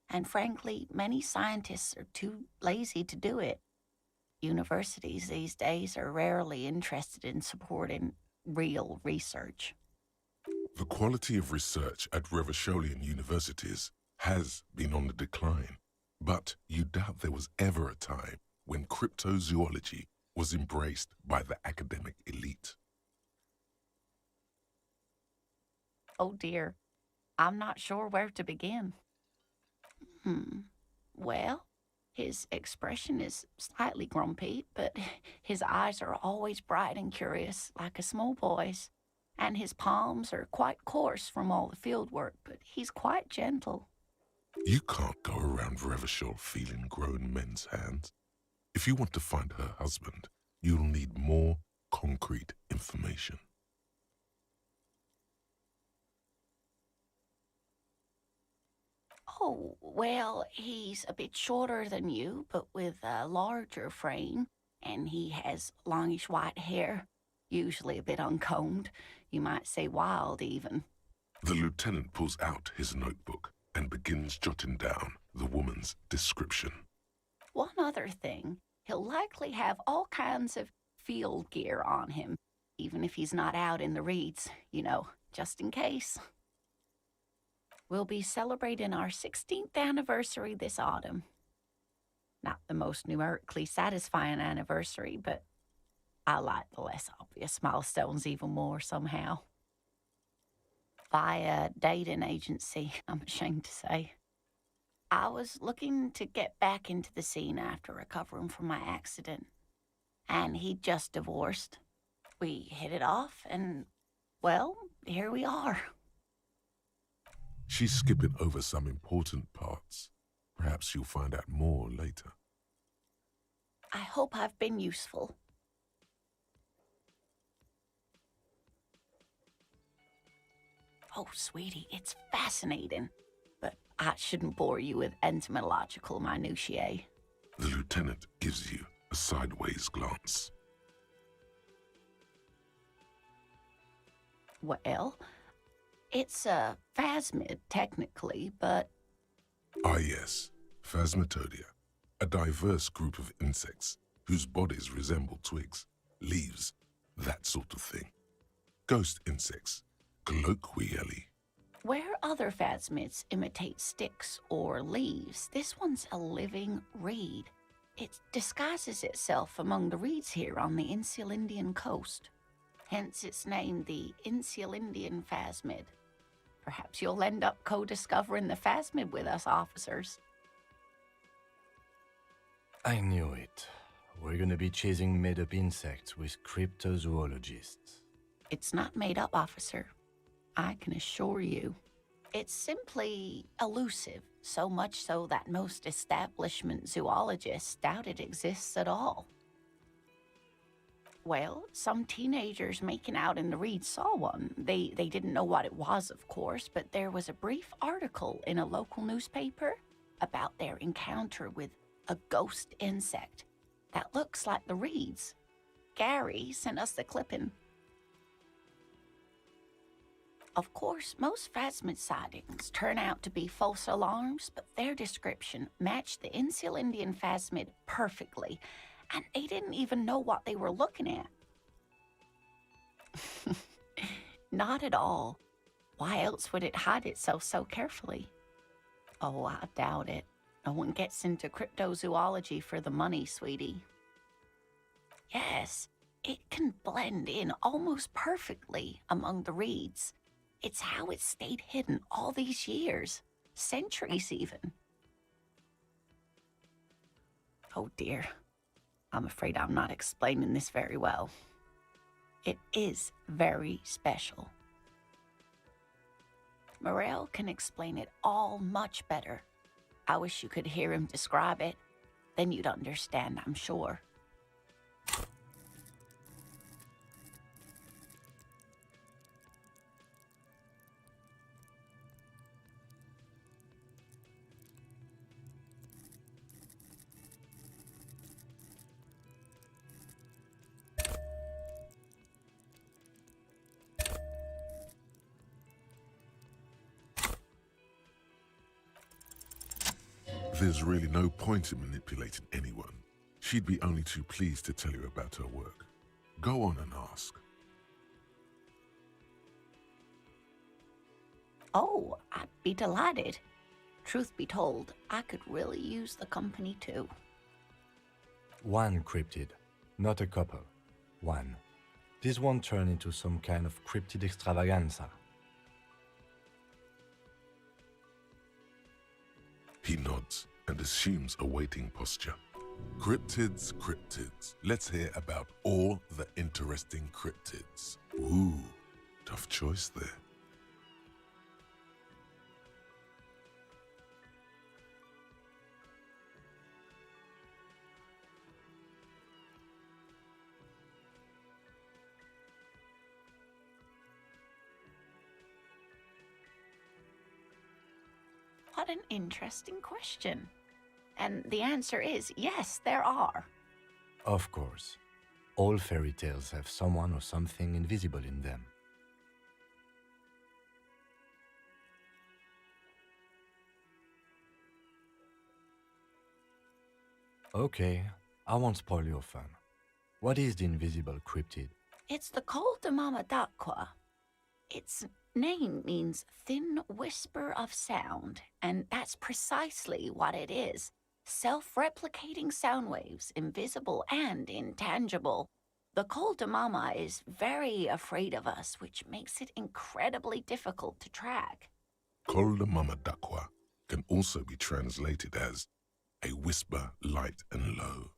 and frankly, many scientists are too lazy to do it. Universities these days are rarely interested in supporting real research. The quality of research at Revacholian universities has been on the decline, but you doubt there was ever a time when cryptozoology was embraced by the academic elite. Oh dear, I'm not sure where to begin. Well, his expression is slightly grumpy, but his eyes are always bright and curious, like a small boy's. And his palms are quite coarse from all the field work, but he's quite gentle. You can't go around Revachol feeling grown men's hands. If you want to find her husband, you'll need more concrete information. Oh, well, he's a bit shorter than you, but with a larger frame, and he has longish white hair, usually a bit uncombed. You might say wild, even. The lieutenant pulls out his notebook and begins jotting down the woman's description. One other thing, he'll likely have all kinds of field gear on him, even if he's not out in the reeds, just in case. We'll be celebrating our 16th anniversary this autumn. Not the most numerically satisfying anniversary, but I like the less obvious milestones even more somehow. Via dating agency, I'm ashamed to say. I was looking to get back into the scene after recovering from my accident, and he'd just divorced. We hit it off, and, well, here we are. She's skipping over some important parts. Perhaps you'll find out more later. I hope I've been useful. Oh, sweetie, it's fascinating. But I shouldn't bore you with entomological minutiae. The lieutenant gives you a sideways glance. Well, it's a phasmid, technically, but... Ah, yes. Phasmatodia. A diverse group of insects whose bodies resemble twigs, leaves, that sort of thing. Ghost insects, colloquially. Where other phasmids imitate sticks or leaves, this one's a living reed. It disguises itself among the reeds here on the Insulindian coast. Hence its name, the Insulindian phasmid. Perhaps you'll end up co-discovering the phasmid with us, officers. I knew it. We're gonna be chasing made-up insects with cryptozoologists. It's not made up, officer. I can assure you. It's simply elusive, so much so that most establishment zoologists doubt it exists at all. Well, some teenagers making out in the reeds saw one. They didn't know what it was, of course, but there was a brief article in a local newspaper about their encounter with a ghost insect that looks like the reeds. Gary sent us the clipping. Of course, most phasmid sightings turn out to be false alarms, but their description matched the Insulindian phasmid perfectly, and they didn't even know what they were looking at. Not at all. Why else would it hide itself so carefully? Oh, I doubt it. No one gets into cryptozoology for the money, sweetie. Yes, it can blend in almost perfectly among the reeds. It's how it stayed hidden all these years, centuries even. Oh dear, I'm afraid I'm not explaining this very well. It is very special. Morel can explain it all much better. I wish you could hear him describe it. Then you'd understand, I'm sure. There's really no point in manipulating anyone. She'd be only too pleased to tell you about her work. Go on and ask. Oh, I'd be delighted. Truth be told, I could really use the company too. One cryptid, not a couple. One. This won't turn into some kind of cryptid extravaganza. He nods and assumes a waiting posture. Cryptids, cryptids. Let's hear about all the interesting cryptids. Ooh, tough choice there. What an interesting question. And the answer is yes, there are. Of course. All fairy tales have someone or something invisible in them. Okay, I won't spoil your fun. What is the invisible cryptid? It's the Col de Mama d'Aqua. Its name means thin whisper of sound, and that's precisely what it is. Self-replicating sound waves, invisible and intangible. The Col de Mama is very afraid of us, which makes it incredibly difficult to track. Col de Mama d'Aqua can also be translated as a whisper light and low.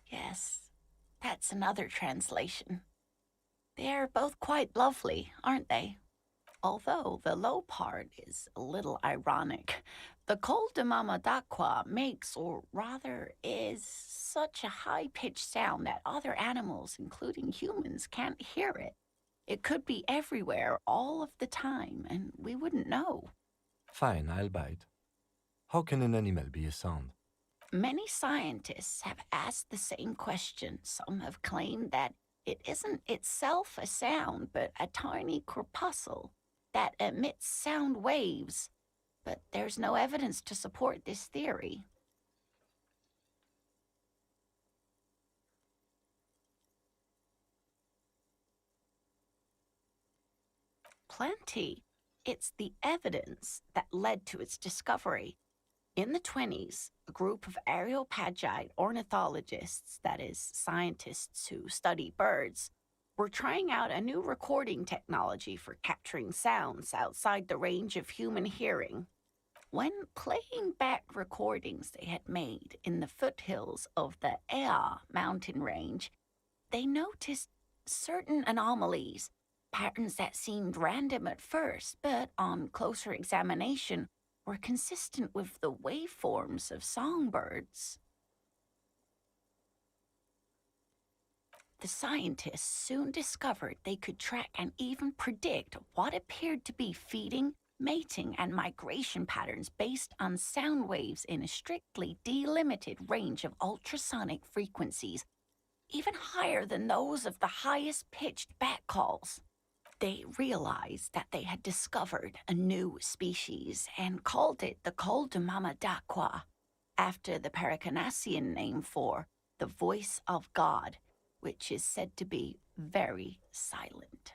Yes, that's another translation. They're both quite lovely, aren't they? Although the low part is a little ironic. The Col de Mama d'Aqua makes, or rather is, such a high-pitched sound that other animals, including humans, can't hear it. It could be everywhere all of the time, and we wouldn't know. Fine, I'll bite. How can an animal be a sound? Many scientists have asked the same question. Some have claimed that it isn't itself a sound, but a tiny corpuscle that emits sound waves. But there's no evidence to support this theory. Plenty. It's the evidence that led to its discovery. In the 1920s, a group of Areopagite ornithologists, that is, scientists who study birds, were trying out a new recording technology for capturing sounds outside the range of human hearing. When playing back recordings they had made in the foothills of the Ea mountain range, they noticed certain anomalies, patterns that seemed random at first, but on closer examination were consistent with the waveforms of songbirds. The scientists soon discovered they could track and even predict what appeared to be feeding, mating, and migration patterns based on sound waves in a strictly delimited range of ultrasonic frequencies, even higher than those of the highest-pitched bat calls. They realized that they had discovered a new species and called it the Col de Mama d'Aqua, after the Paracanassian name for the voice of God, which is said to be very silent.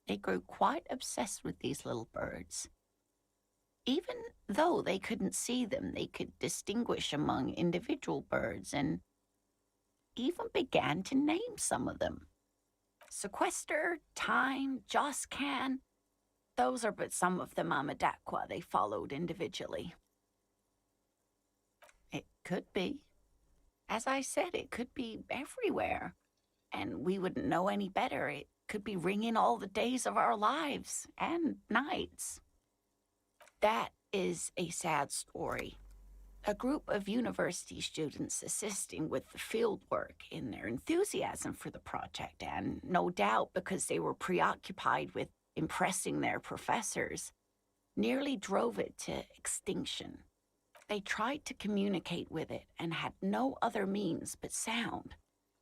They grew quite obsessed with these little birds. Even though they couldn't see them, they could distinguish among individual birds and even began to name some of them. Sequester, Time, Joscan, those are but some of the Mama d'Aqua they followed individually. It could be. As I said, it could be everywhere. And we wouldn't know any better. It could be ringing all the days of our lives and nights. That is a sad story. A group of university students assisting with the field work in their enthusiasm for the project, and no doubt because they were preoccupied with impressing their professors, nearly drove it to extinction. They tried to communicate with it and had no other means but sound.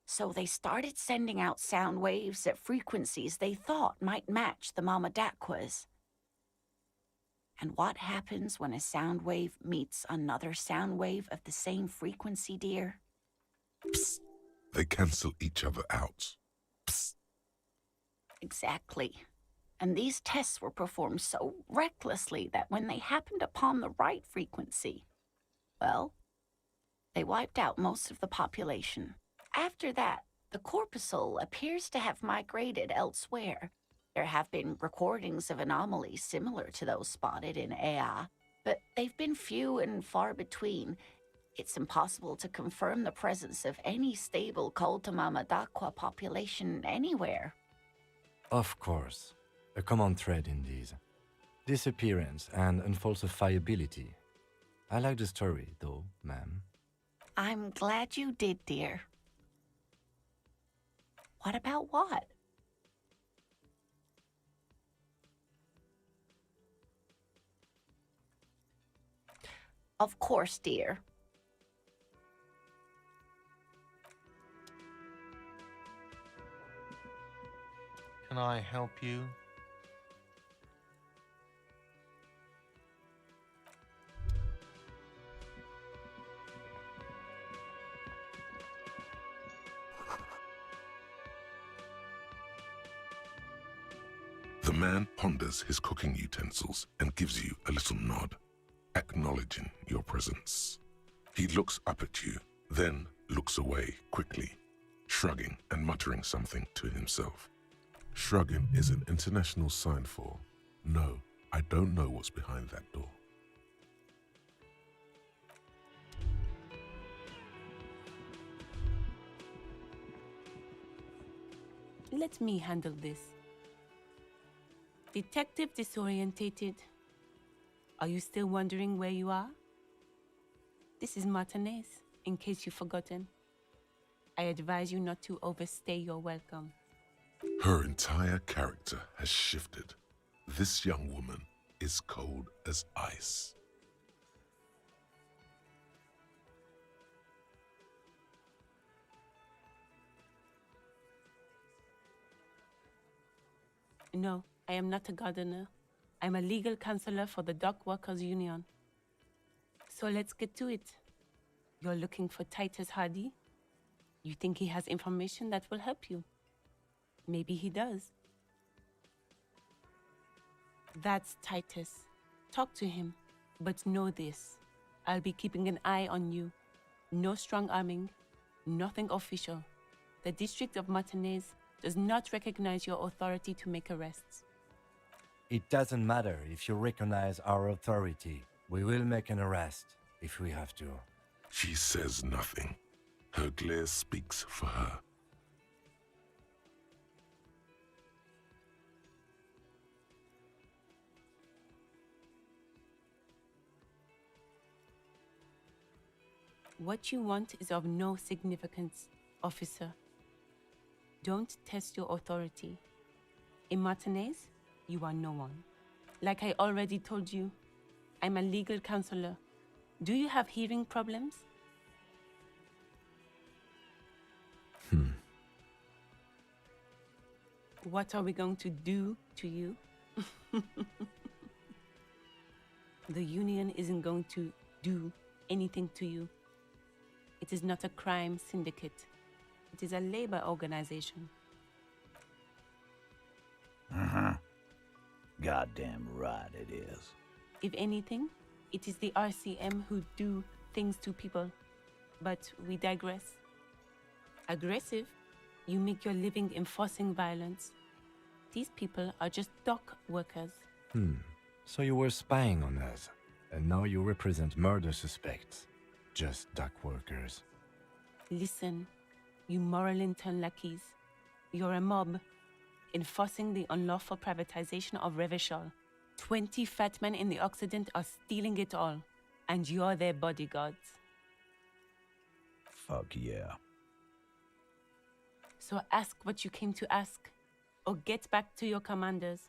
So they started sending out sound waves at frequencies they thought might match the Mama d'Aqua's. And what happens when a sound wave meets another sound wave of the same frequency, dear? Psst. They cancel each other out. Psst. Exactly. And these tests were performed so recklessly that when they happened upon the right frequency, well, they wiped out most of the population. After that, The corpuscle appears to have migrated elsewhere. There have been recordings of anomalies similar to those spotted in AI, but they've been few and far between. It's impossible to confirm the presence of any stable Koltamama population anywhere. Of course. A common thread in these. Disappearance and unfalsifiability. I like the story, though, ma'am. I'm glad you did, dear. What about what? Of course, dear. Can I help you? The man ponders his cooking utensils and gives you a little nod, acknowledging your presence. He looks up at you, then looks away quickly, shrugging and muttering something to himself. Shrugging is an international sign for, no, I don't know what's behind that door. Let me handle this. Detective disorientated. Are you still wondering where you are? This is Martinez, in case you've forgotten. I advise you not to overstay your welcome. Her entire character has shifted. This young woman is cold as ice. No, I am not a gardener. I'm a legal counselor for the Dock Workers Union. So let's get to it. You're looking for Titus Hardy? You think he has information that will help you? Maybe he does. That's Titus. Talk to him. But know this. I'll be keeping an eye on you. No strong arming. Nothing official. The District of Martinez does not recognize your authority to make arrests. It doesn't matter if you recognize our authority. We will make an arrest if we have to. She says nothing. Her glare speaks for her. What you want is of no significance, officer. Don't test your authority. In Martinez, you are no one. Like I already told you, I'm a legal counselor. Do you have hearing problems? What are we going to do to you? The union isn't going to do anything to you. It is not a crime syndicate. It is a labor organization. Goddamn right it is. If anything, it is the RCM who do things to people. But we digress. Aggressive? You make your living enforcing violence. These people are just dock workers. So you were spying on us, and now you represent murder suspects. Just dock workers. Listen, you moral intern lackeys. You're a mob, enforcing the unlawful privatization of Revachol. 20 fat men in the Occident are stealing it all, and you're their bodyguards. Fuck yeah. So ask what you came to ask, or get back to your commanders.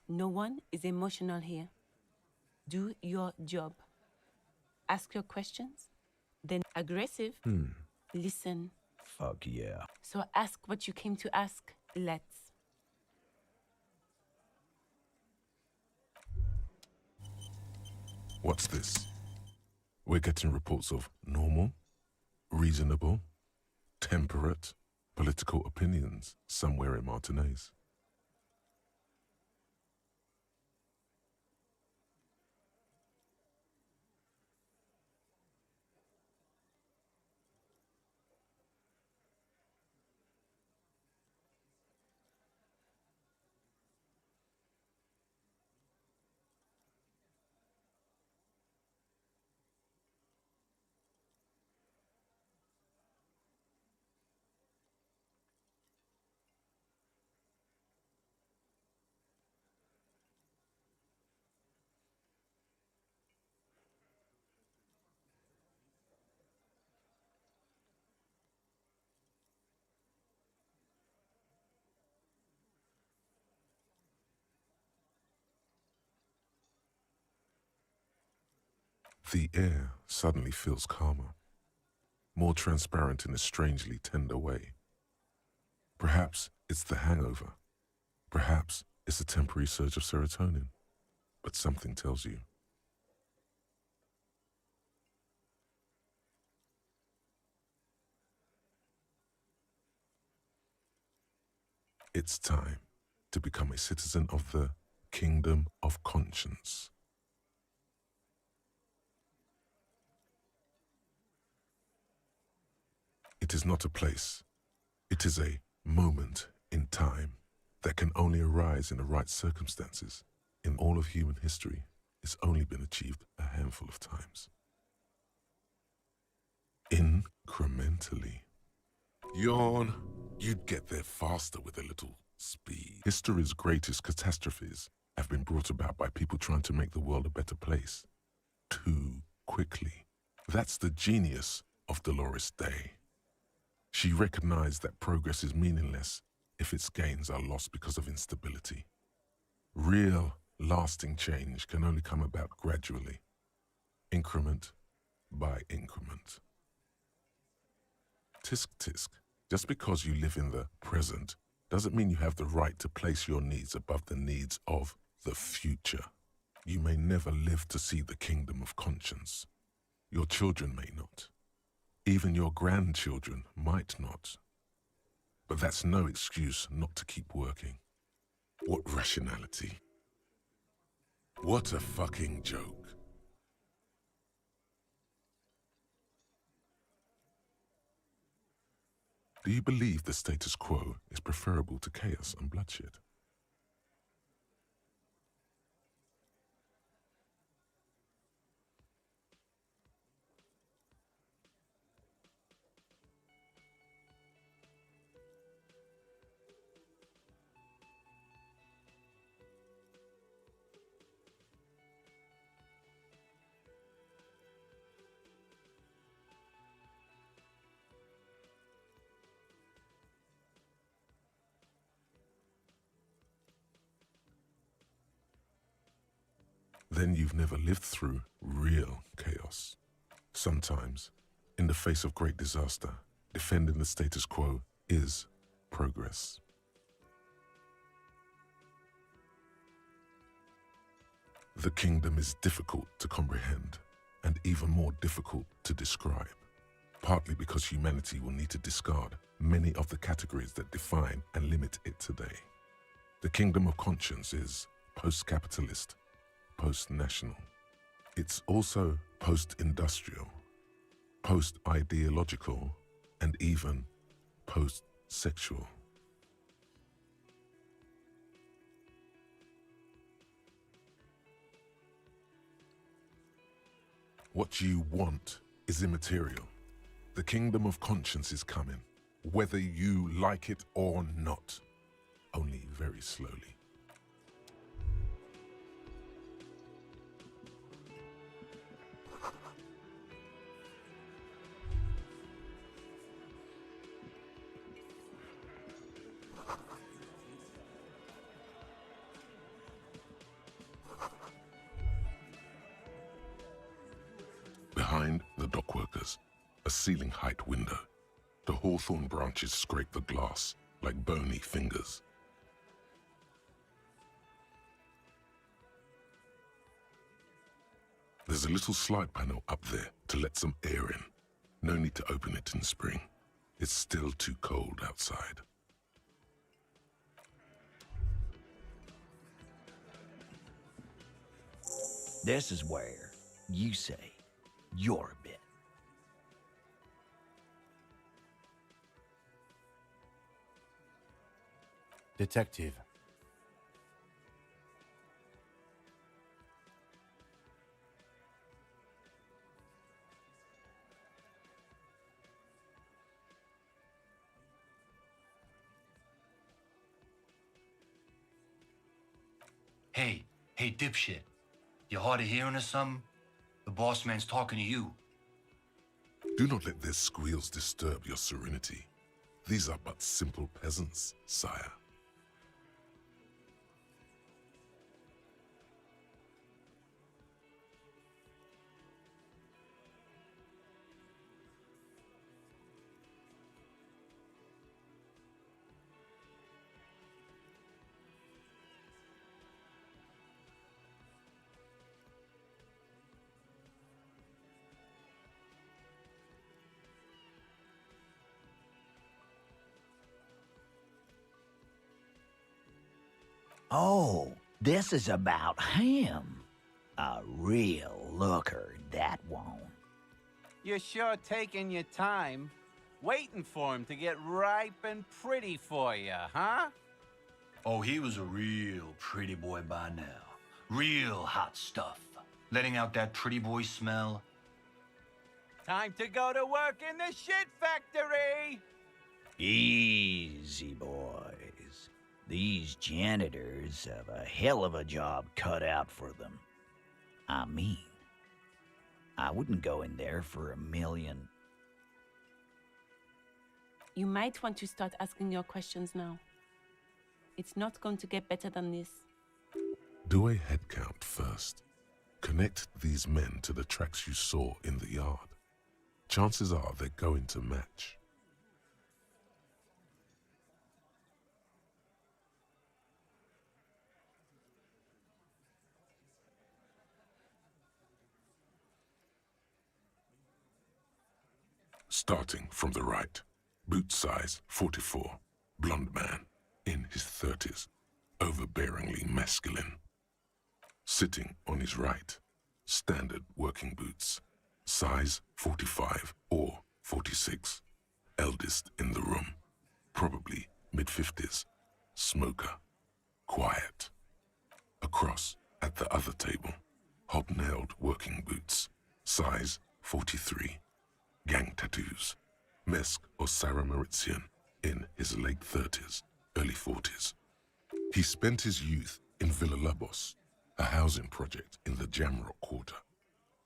No one is emotional here. Do your job. Ask your questions, then aggressive. Listen. Fuck yeah. So ask what you came to ask. Let's. What's this? We're getting reports of normal, reasonable, temperate, political opinions somewhere in Martinez. The air suddenly feels calmer, more transparent in a strangely tender way. Perhaps it's the hangover. Perhaps it's a temporary surge of serotonin. But something tells you. It's time to become a citizen of the Kingdom of Conscience. It is not a place. It is a moment in time that can only arise in the right circumstances. In all of human history, it's only been achieved a handful of times. Incrementally. Yawn. You'd get there faster with a little speed. History's greatest catastrophes have been brought about by people trying to make the world a better place. Too quickly. That's the genius of Dolores Day. She recognized that progress is meaningless if its gains are lost because of instability. Real, lasting change can only come about gradually, increment by increment. Tisk tisk, just because you live in the present doesn't mean you have the right to place your needs above the needs of the future. You may never live to see the kingdom of conscience. Your children may not. Even your grandchildren might not. But that's no excuse not to keep working. What rationality? What a fucking joke. Do you believe the status quo is preferable to chaos and bloodshed? Then you've never lived through real chaos. Sometimes, in the face of great disaster, defending the status quo is progress. The kingdom is difficult to comprehend and even more difficult to describe, partly because humanity will need to discard many of the categories that define and limit it today. The kingdom of conscience is post-capitalist, post-national. It's also post-industrial, post-ideological, and even post-sexual. What you want is immaterial. The kingdom of conscience is coming, whether you like it or not, only very slowly. ceiling height window. The hawthorn branches scrape the glass like bony fingers. There's a little slide panel up there to let some air in. No need to open it in spring. It's still too cold outside. This is where you say your bit. Detective. Hey, dipshit. You hard of hearing or something? The boss man's talking to you. Do not let their squeals disturb your serenity. These are but simple peasants, sire. Oh, this is about him. A real looker, that won't. You're sure taking your time, waiting for him to get ripe and pretty for you, huh? Oh, he was a real pretty boy by now. Real hot stuff. Letting out that pretty boy smell. Time to go to work in the shit factory! Easy, boys. These janitors have a hell of a job cut out for them. I mean, I wouldn't go in there for $1 million. You might want to start asking your questions now. It's not going to get better than this. Do a head count first. Connect these men to the tracks you saw in the yard. Chances are they're going to match. Starting from the right, boot size 44, blonde man, in his 30s, overbearingly masculine. Sitting on his right, standard working boots, size 45 or 46, eldest in the room, probably mid-50s, smoker, quiet. Across at the other table, hobnailed working boots, size 43, gang tattoos, Mesk or Sarah Mauritian, in his late 30s, early 40s. He spent his youth in Villa Labos, a housing project in the Jamrock quarter.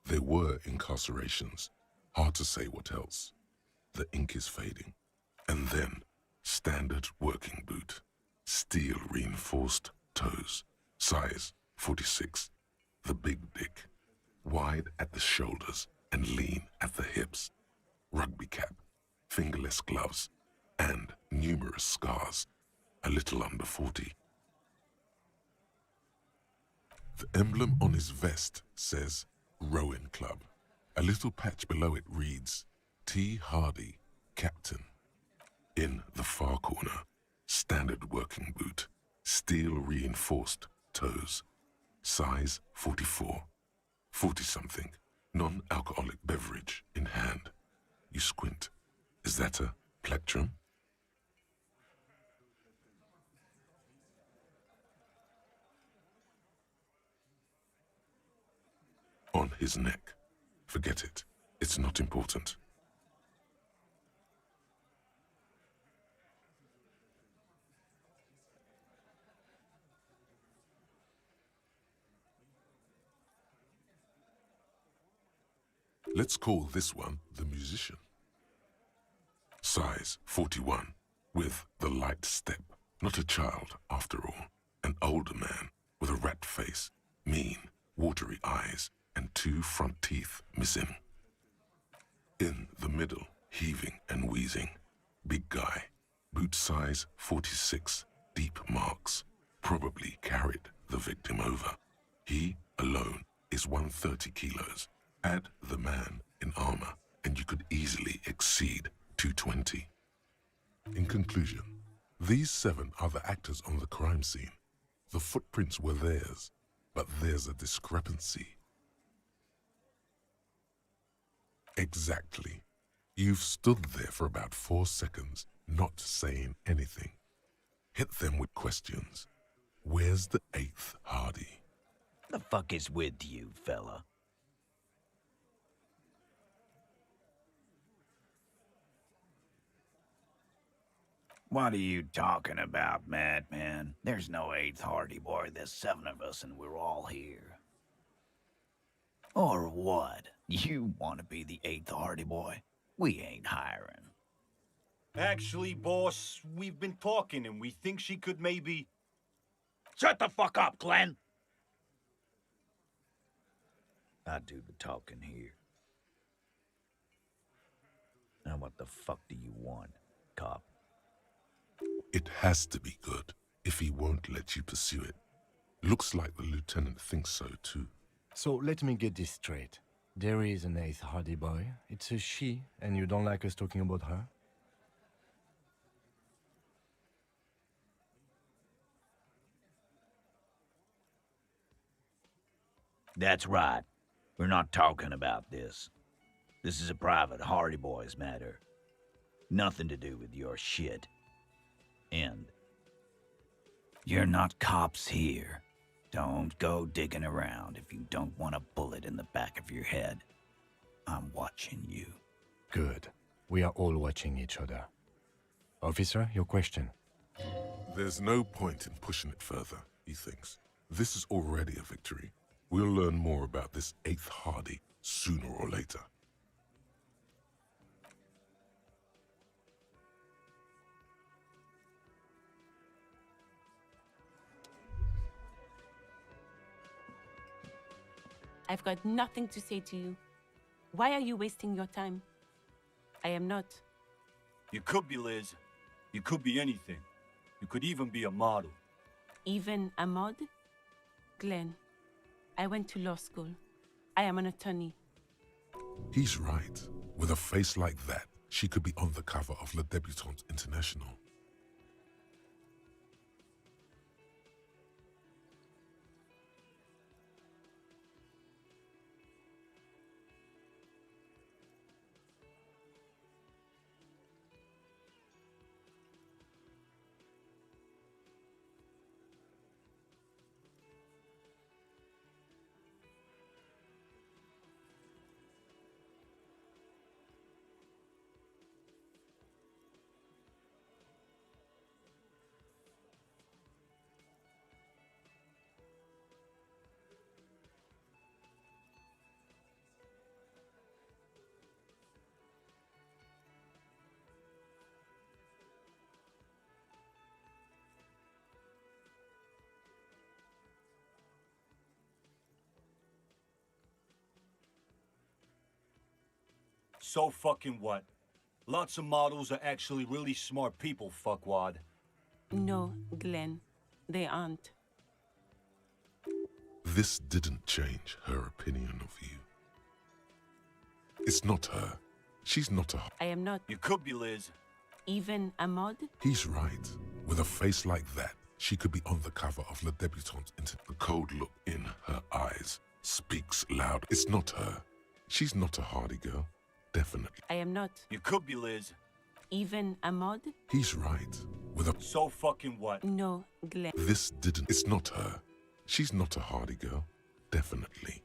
There were incarcerations, hard to say what else. The ink is fading. And then, standard working boot, steel reinforced toes, size 46, the big dick, wide at the shoulders and lean at the hips, rugby cap, fingerless gloves, and numerous scars, a little under 40. The emblem on his vest says Rowing Club. A little patch below it reads T. Hardy, Captain. In the far corner, standard working boot, steel reinforced toes, size 44, 40-something, non-alcoholic beverage in hand. You squint. Is that a plectrum? On his neck. Forget it. It's not important. Let's call this one the musician. Size 41, with the light step. Not a child, after all. An older man with a rat face, mean, watery eyes, and 2 front teeth missing. In the middle, heaving and wheezing. Big guy. Boot size 46. Deep marks. Probably carried the victim over. He, alone, is 130 kilos. Add the man in armor, and you could easily exceed 220. In conclusion, these 7 are the actors on the crime scene. The footprints were theirs, but there's a discrepancy. Exactly. You've stood there for about 4 seconds, not saying anything. Hit them with questions. Where's the 8th Hardy? The fuck is with you, fella? What are you talking about, madman? There's no 8th Hardy Boy. There's 7 of us and we're all here. Or what? You want to be the 8th Hardy Boy? We ain't hiring. Actually, boss, we've been talking and we think she could maybe... Shut the fuck up, Glenn! I do the talking here. Now what the fuck do you want, cop? It has to be good, if he won't let you pursue it. Looks like the lieutenant thinks so, too. So let me get this straight. There is an 8th Hardy Boy. It's a she, and you don't like us talking about her? That's right. We're not talking about this. This is a private Hardy Boys matter. Nothing to do with your shit. End. You're not cops here. Don't go digging around if you don't want a bullet in the back of your head. I'm watching you. Good. We are all watching each other. Officer, your question. There's no point in pushing it further, he thinks. This is already a victory. We'll learn more about this 8th Hardy sooner or later. I've got nothing to say to you. Why are you wasting your time? I am not. You could be, Liz. You could be anything. You could even be a model. Even a mod? Glenn, I went to law school. I am an attorney. He's right. With a face like that, she could be on the cover of Le Debutante International. So fucking what? Lots of models are actually really smart people, fuckwad. No, Glenn, they aren't. This didn't change her opinion of you. It's not her. She's not a... I am not. You could be, Liz. Even a mod? He's right. With a face like that, she could be on the cover of Le Debutante. The cold look in her eyes speaks loud. It's not her. She's not a Hardy girl. Definitely. I am not. You could be, Liz. Even a mod? He's right. With a... So fucking what? No, Glenn. This didn't... It's not her. She's not a Hardy girl. Definitely.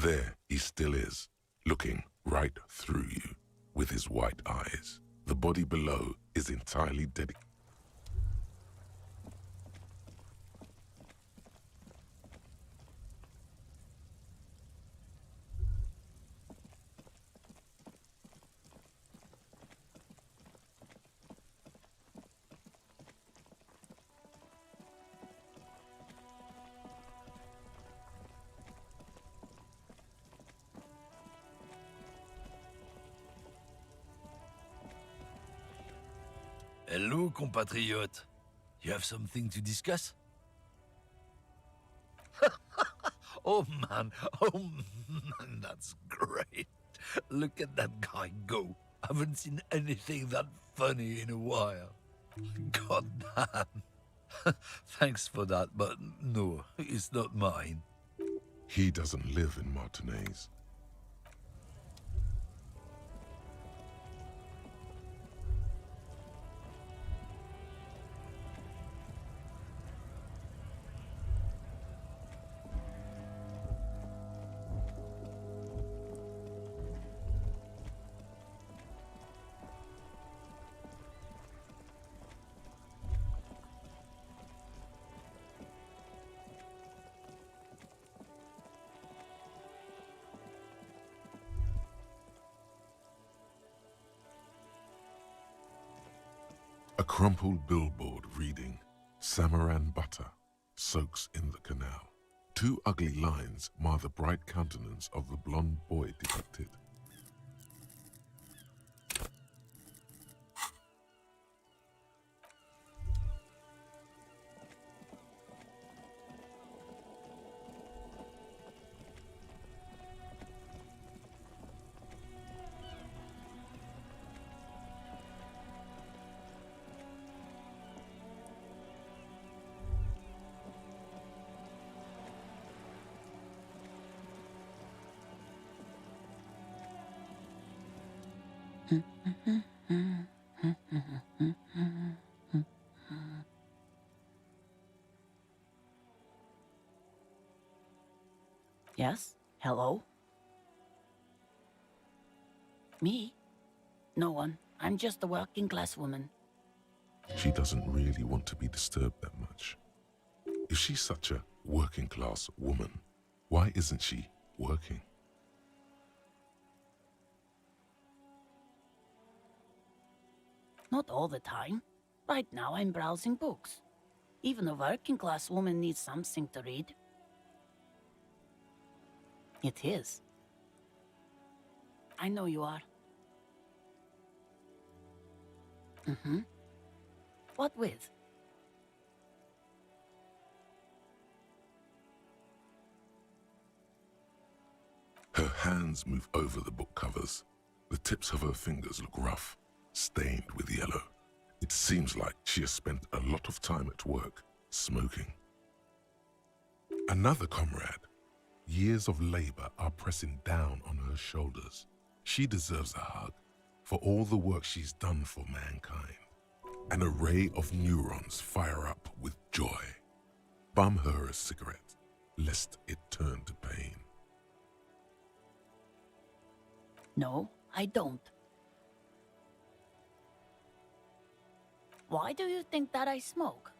There he still is, looking right through you with his white eyes. The body below is entirely dedicated. Hello, compatriote. You have something to discuss? Oh man, that's great. Look at that guy go. Haven't seen anything that funny in a while. God damn. Thanks for that, but no, it's not mine. He doesn't live in Martinez. A crumpled billboard reading, Samaran butter soaks in the canal. Two ugly lines mar the bright countenance of the blonde boy depicted. Yes? Hello? Me? No one. I'm just a working class woman. She doesn't really want to be disturbed that much. If she's such a working class woman, why isn't she working? Not all the time. Right now I'm browsing books. Even a working class woman needs something to read. It is. I know you are. Mm-hmm. What with? Her hands move over the book covers. The tips of her fingers look rough, stained with yellow. It seems like she has spent a lot of time at work, smoking. Another comrade. Years of labor are pressing down on her shoulders. She deserves a hug for all the work she's done for mankind. An array of neurons fire up with joy. Bum her a cigarette, lest it turn to pain. No, I don't. Why do you think that I smoke?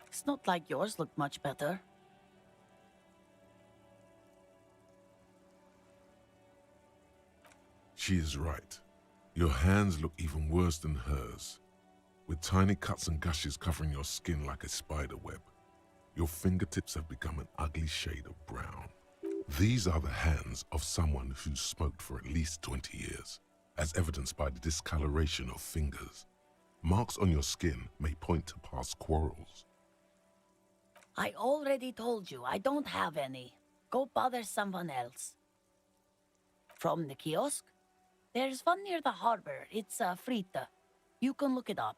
It's not like yours look much better. She is right. Your hands look even worse than hers, with tiny cuts and gushes covering your skin like a spider web. Your fingertips have become an ugly shade of brown. These are the hands of someone who's smoked for at least 20 years, as evidenced by the discoloration of fingers. Marks on your skin may point to past quarrels. I already told you I don't have any. Go bother someone else. From the kiosk? There's one near the harbor. It's Frita. You can look it up.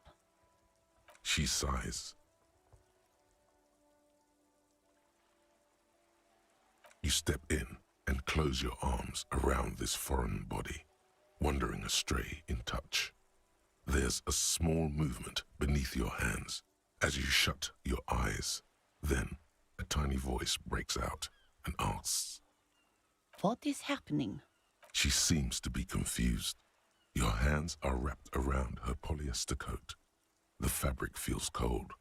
She sighs. You step in and close your arms around this foreign body, wandering astray in touch. There's a small movement beneath your hands as you shut your eyes. Then a tiny voice breaks out and asks, What is happening? She seems to be confused. Your hands are wrapped around her polyester coat. The fabric feels cold,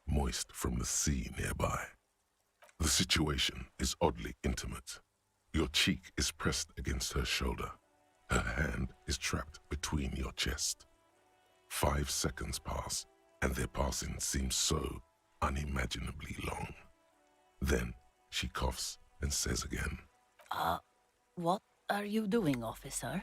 moist from the sea nearby. The situation is oddly intimate. Your cheek is pressed against her shoulder. Her hand is trapped between your chest. 5 seconds pass, and their passing seems so unimaginably long. Then she coughs and says again, What are you doing, officer?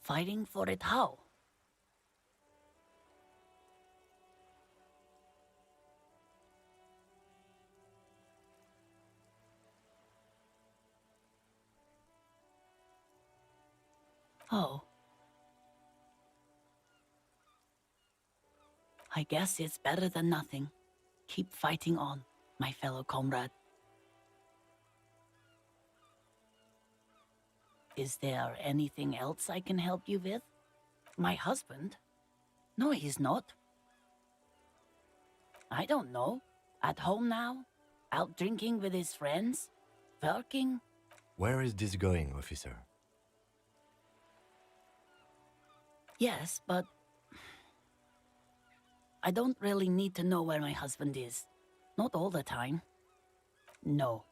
Fighting for it how? Oh. I guess it's better than nothing. Keep fighting on, my fellow comrade. Is there anything else I can help you with? My husband? No, he's not. I don't know. At home now? Out drinking with his friends? Working? Where is this going, officer? Yes, but I don't really need to know where my husband is. Not all the time. No.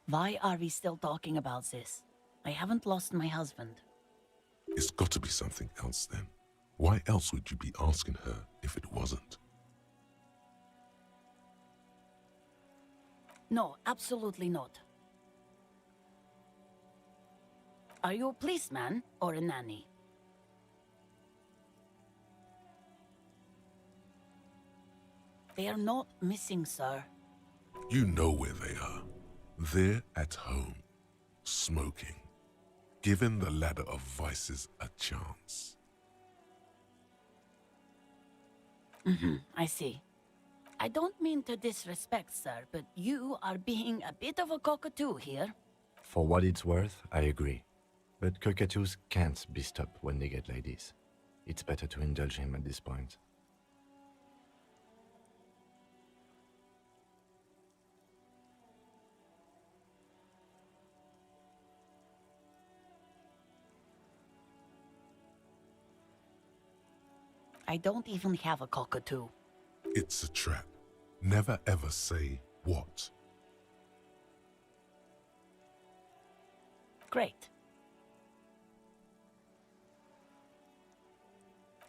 Why are we still talking about this? I haven't lost my husband. It's got to be something else then. Why else would you be asking her if it wasn't? No, absolutely not. Are you a policeman or a nanny? They are not missing, sir. You know where they are. They're at home, smoking, giving the ladder of vices a chance. I see. I don't mean to disrespect, sir, but you are being a bit of a cockatoo here. For what it's worth, I agree. But cockatoos can't be stopped when they get like this. It's better to indulge him at this point. I don't even have a cockatoo. It's a trap. Never ever say what. Great.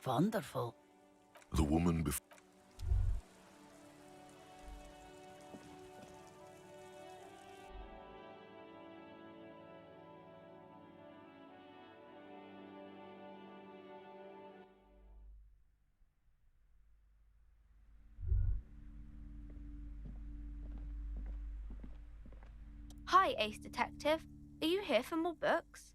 Wonderful. The woman before. Hi, Ace Detective. Are you here for more books?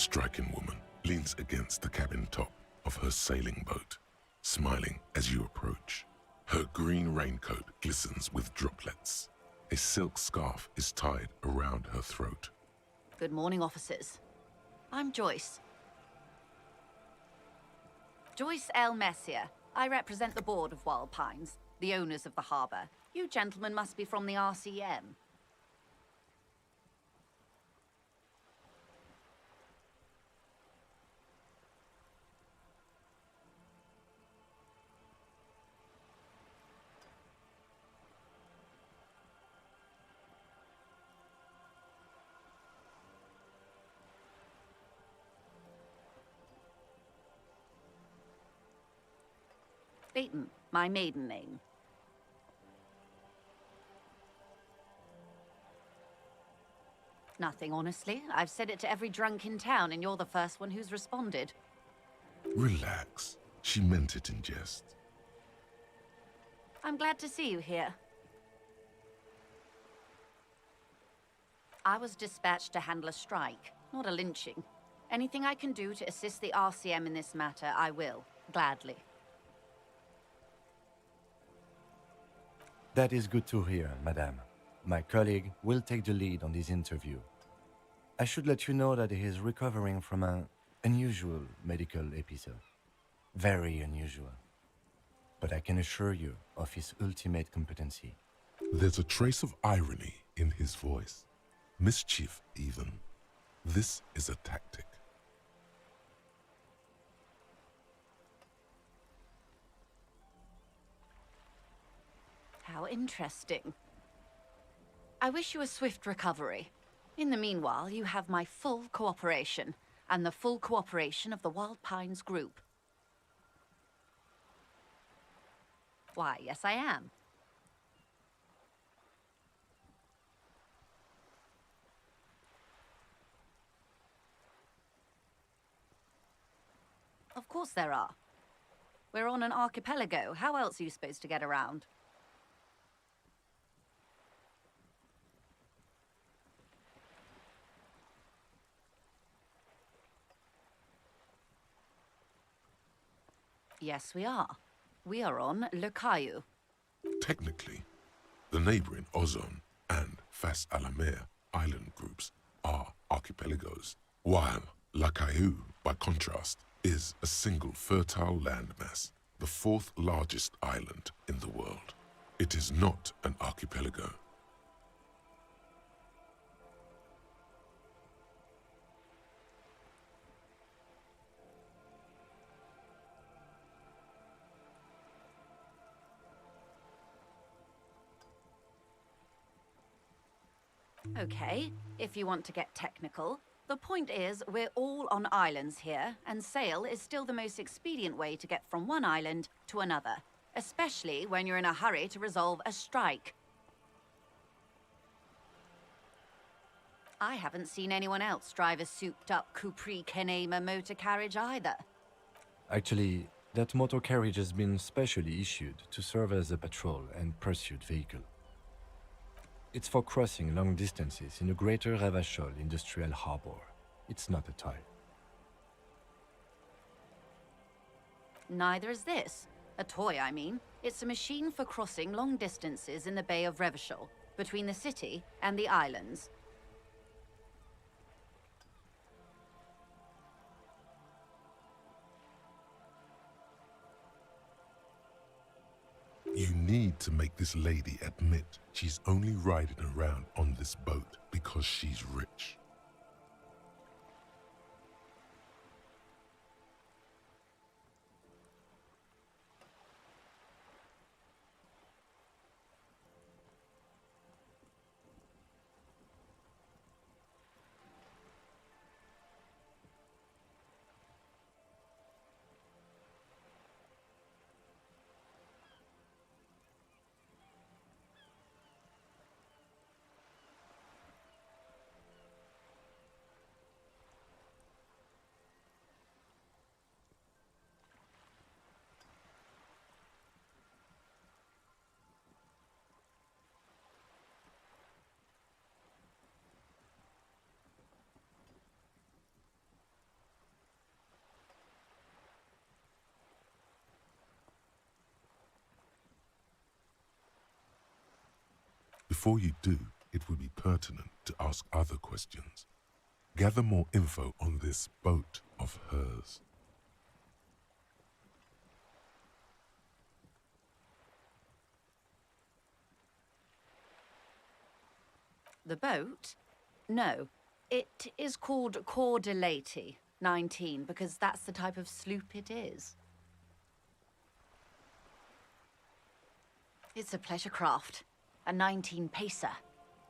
striking woman leans against the cabin top of her sailing boat, smiling as you approach. Her green raincoat glistens with droplets. A silk scarf is tied around her throat. Good morning, officers. I'm Joyce. Joyce L. Messier. I represent the board of Wild Pines, the owners of the harbour. You gentlemen must be from the RCM. Beaton, my maiden name. Nothing, honestly. I've said it to every drunk in town, and you're the first one who's responded. Relax. She meant it in jest. I'm glad to see you here. I was dispatched to handle a strike, not a lynching. Anything I can do to assist the RCM in this matter, I will, gladly. That is good to hear, madame. My colleague will take the lead on this interview. I should let you know that he is recovering from an unusual medical episode. Very unusual. But I can assure you of his ultimate competency. There's a trace of irony in his voice. Mischief, even. This is a tactic. How interesting. I wish you a swift recovery. In the meanwhile, you have my full cooperation, and the full cooperation of the Wild Pines group. Why, yes I am. Of course there are. We're on an archipelago. How else are you supposed to get around? Yes, we are. We are on Le Caillou. Technically, the neighboring Ozone and Fas Alamer island groups are archipelagos, while La Caillou, by contrast, is a single fertile landmass, the fourth largest island in the world. It is not an archipelago. Okay, if you want to get technical, the point is we're all on islands here, and sail is still the most expedient way to get from one island to another, especially when you're in a hurry to resolve a strike. I haven't seen anyone else drive a souped-up Capri Kenema motor carriage either. Actually, that motor carriage has been specially issued to serve as a patrol and pursuit vehicle. It's for crossing long distances in the greater Revachol industrial harbor. It's not a toy. Neither is this. A toy, I mean. It's a machine for crossing long distances in the Bay of Revachol, between the city and the islands. You need to make this lady admit she's only riding around on this boat because she's rich. Before you do, it would be pertinent to ask other questions. Gather more info on this boat of hers. The boat? No. It is called Cordelati 19 because that's the type of sloop it is. It's a pleasure craft, a 19 pacer.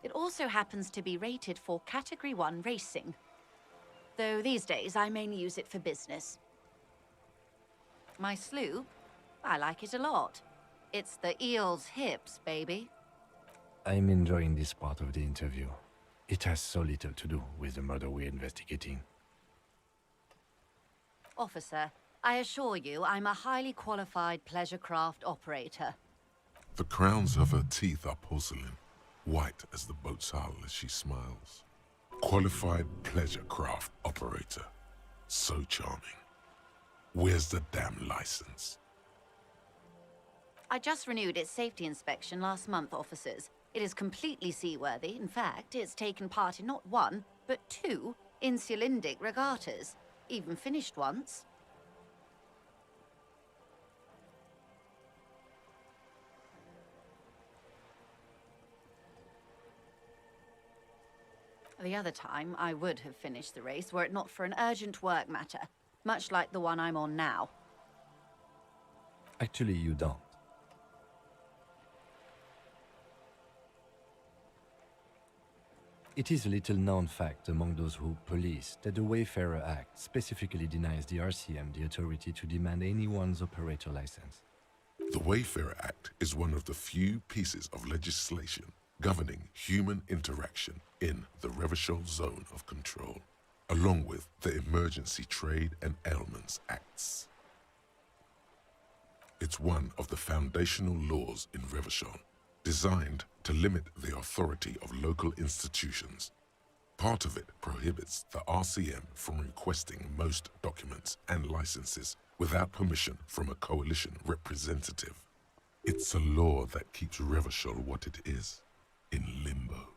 It also happens to be rated for Category 1 racing. Though these days I mainly use it for business. My sloop? I like it a lot. It's the eel's hips, baby. I'm enjoying this part of the interview. It has so little to do with the murder we're investigating. Officer, I assure you I'm a highly qualified pleasure craft operator. The crowns of her teeth are porcelain, white as the boat's hull as she smiles. Qualified pleasure craft operator. So charming. Where's the damn license? I just renewed its safety inspection last month, officers. It is completely seaworthy. In fact, it's taken part in not one, but two insulindic regattas. Even finished once. The other time, I would have finished the race were it not for an urgent work matter, much like the one I'm on now. Actually, you don't. It is a little-known fact among those who police that the Wayfarer Act specifically denies the RCM the authority to demand anyone's operator license. The Wayfarer Act is one of the few pieces of legislation governing human interaction in the Revachol Zone of Control, along with the Emergency Trade and Ailments Acts. It's one of the foundational laws in Revachol, designed to limit the authority of local institutions. Part of it prohibits the RCM from requesting most documents and licenses without permission from a coalition representative. It's a law that keeps Revachol what it is, in limbo.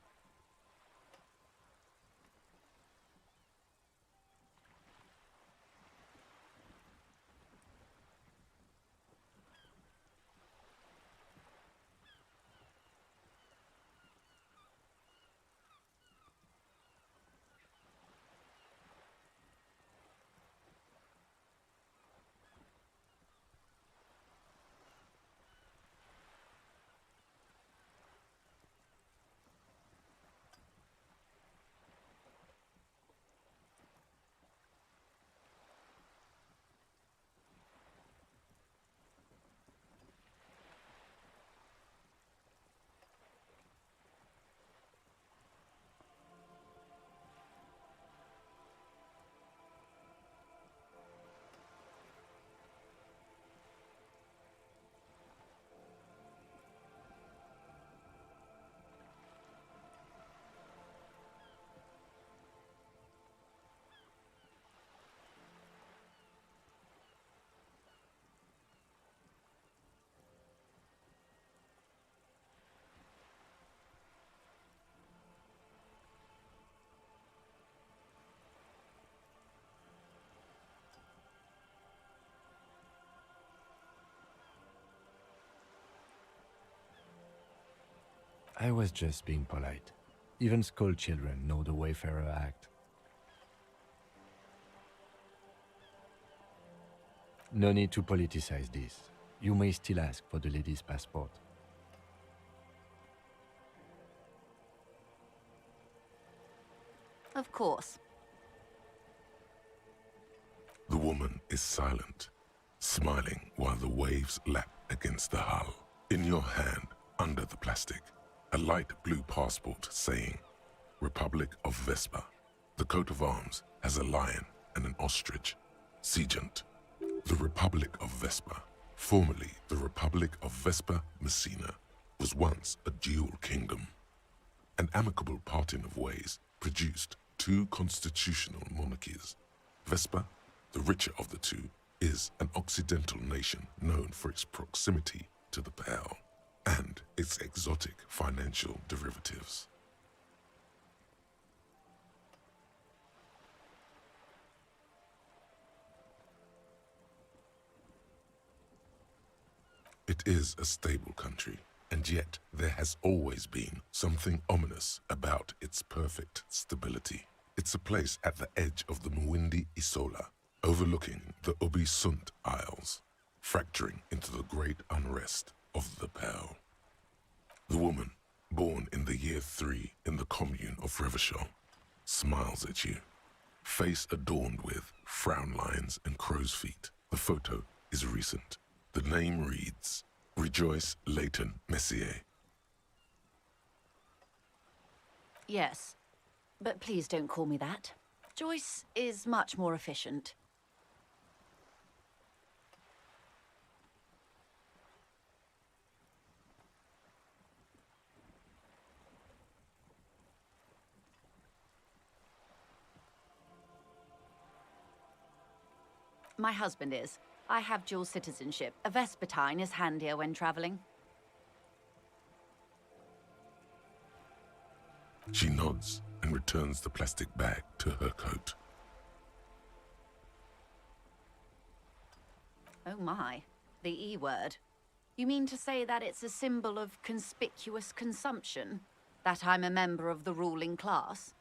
I was just being polite. Even school children know the Wayfarer Act. No need to politicize this. You may still ask for the lady's passport. Of course. The woman is silent, smiling while the waves lap against the hull. In your hand, under the plastic, a light blue passport saying, Republic of Vespa. The coat of arms has a lion and an ostrich. Seigent. The Republic of Vespa, formerly the Republic of Vespa Messina, was once a dual kingdom. An amicable parting of ways produced two constitutional monarchies. Vespa, the richer of the two, is an occidental nation known for its proximity to the Pale and its its exotic financial derivatives. It is a stable country, and yet there has always been something ominous about its perfect stability. It's a place at the edge of the Muindi Isola, overlooking the Ubi Sunt Isles, fracturing into the great unrest of the Pearl. The woman, born in the year 3 in the commune of Revachol, smiles at you, face adorned with frown lines and crow's feet. The photo is recent. The name reads, Rejoice Leighton Messier. Yes, but please don't call me that. Joyce is much more efficient. My husband is. I have dual citizenship. A Vespertine is handier when traveling. She nods and returns the plastic bag to her coat. Oh my, the E word. You mean to say that it's a symbol of conspicuous consumption? That I'm a member of the ruling class?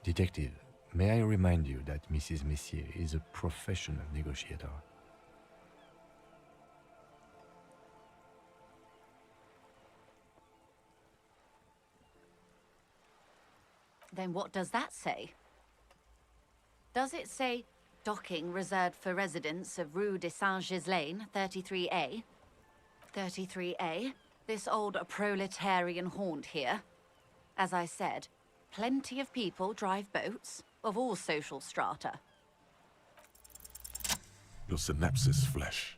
Detective, may I remind you that Mrs. Messier is a professional negotiator. Then what does that say? Does it say docking reserved for residents of Rue de Saint-Ghislain, 33A? 33A? This old proletarian haunt here? As I said, plenty of people drive boats, of all social strata. Your synapses flash.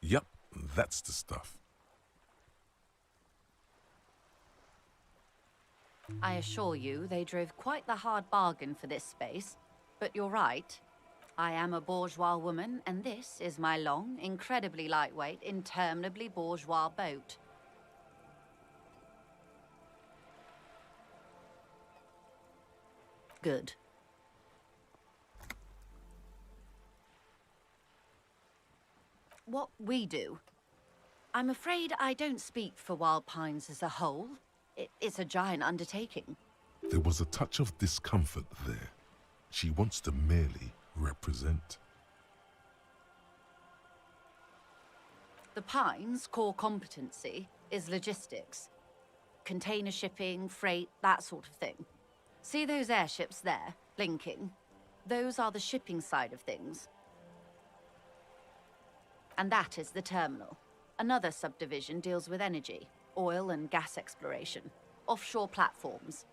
Yup, that's the stuff. I assure you, they drove quite the hard bargain for this space. But you're right. I am a bourgeois woman, and this is my long, incredibly lightweight, interminably bourgeois boat. Good. What we do. I'm afraid I don't speak for Wild Pines as a whole. It's a giant undertaking. There was a touch of discomfort there. She wants to merely represent. The Pines' core competency is logistics. Container shipping, freight, that sort of thing. See those airships there, blinking? Those are the shipping side of things. And that is the terminal. Another subdivision deals with energy, oil and gas exploration, offshore platforms.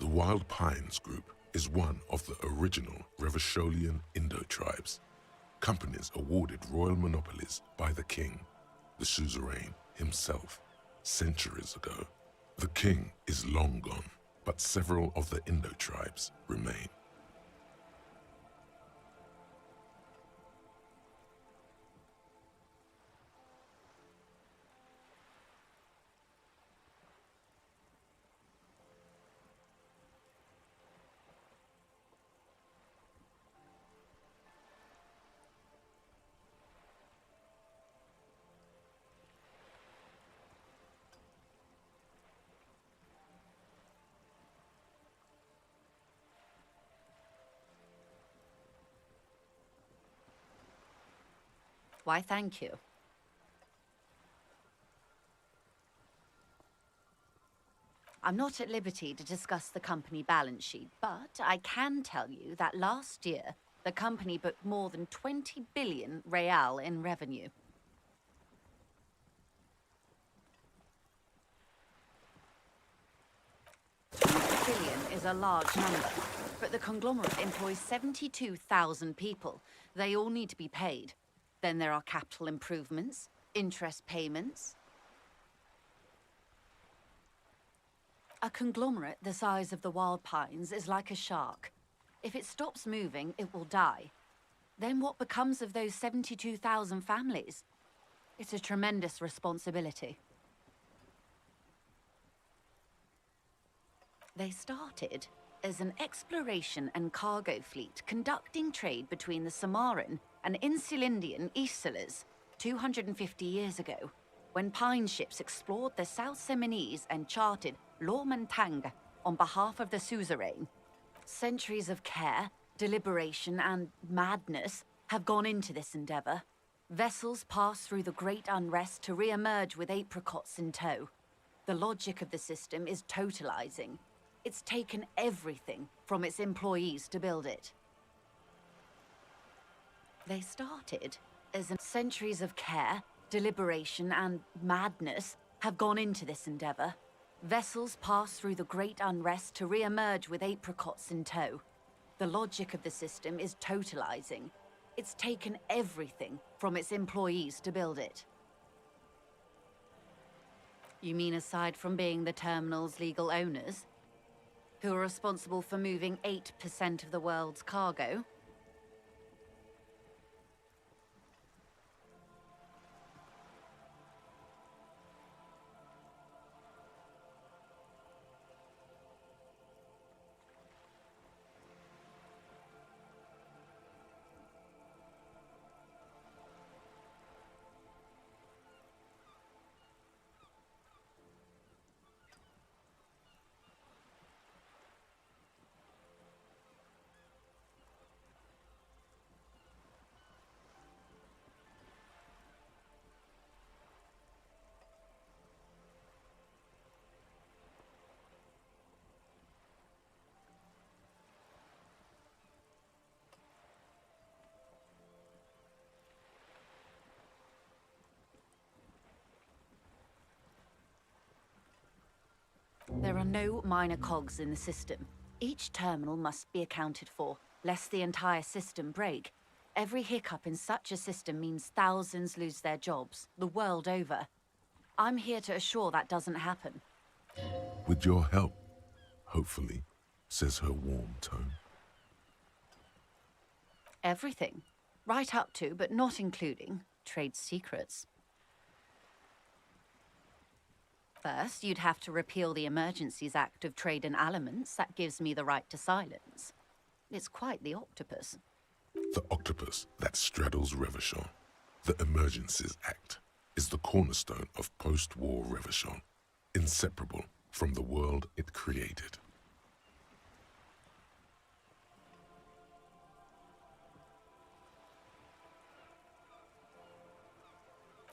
The Wild Pines Group is one of the original Revacholian Indo tribes. Companies awarded royal monopolies by the king, the suzerain himself, centuries ago. The king is long gone, but several of the Indo tribes remain. Why, thank you. I'm not at liberty to discuss the company balance sheet, but I can tell you that last year, the company booked more than 20 billion real in revenue. Billion is a large number, but the conglomerate employs 72,000 people. They all need to be paid. Then there are capital improvements, interest payments. A conglomerate the size of the Wild Pines is like a shark. If it stops moving, it will die. Then what becomes of those 72,000 families? It's a tremendous responsibility. They started as an exploration and cargo fleet conducting trade between the Samaran and Insulindian Isolas 250 years ago, when pine ships explored the South Seminese and charted Lomantang on behalf of the suzerain. Centuries of care, deliberation, and madness have gone into this endeavor. Vessels pass through the great unrest to re-emerge with apricots in tow. The logic of the system is totalizing. It's taken everything from its employees to build it. They started as centuries of care, deliberation, and madness have gone into this endeavor. Vessels pass through the great unrest to re-emerge with apricots in tow. The logic of the system is totalizing. It's taken everything from its employees to build it. You mean aside from being the terminal's legal owners, who are responsible for moving 8% of the world's cargo? There are no minor cogs in the system. Each terminal must be accounted for, lest the entire system break. Every hiccup in such a system means thousands lose their jobs, the world over. I'm here to assure that doesn't happen. With your help, hopefully, says her warm tone. Everything. Right up to, but not including, trade secrets. First, you'd have to repeal the Emergencies Act of Trade in Aliments. That gives me the right to silence. It's quite the octopus. The octopus that straddles Revachol. The Emergencies Act is the cornerstone of post-war Revachol, inseparable from the world it created.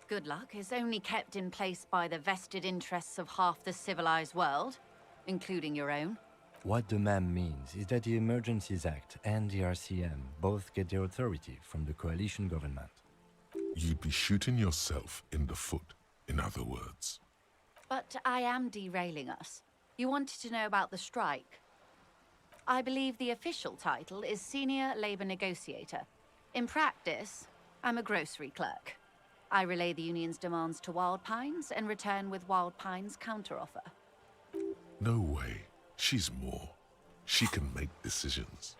Good luck is only kept in place by the vested interests of half the civilized world, including your own. What the ma'am means is that the Emergencies Act and the RCM both get their authority from the coalition government. You'd be shooting yourself in the foot, in other words. But I am derailing us. You wanted to know about the strike. I believe the official title is Senior Labor Negotiator. In practice, I'm a grocery clerk. I relay the union's demands to Wild Pines and return with Wild Pines' counteroffer. No way. She's more. She can make decisions.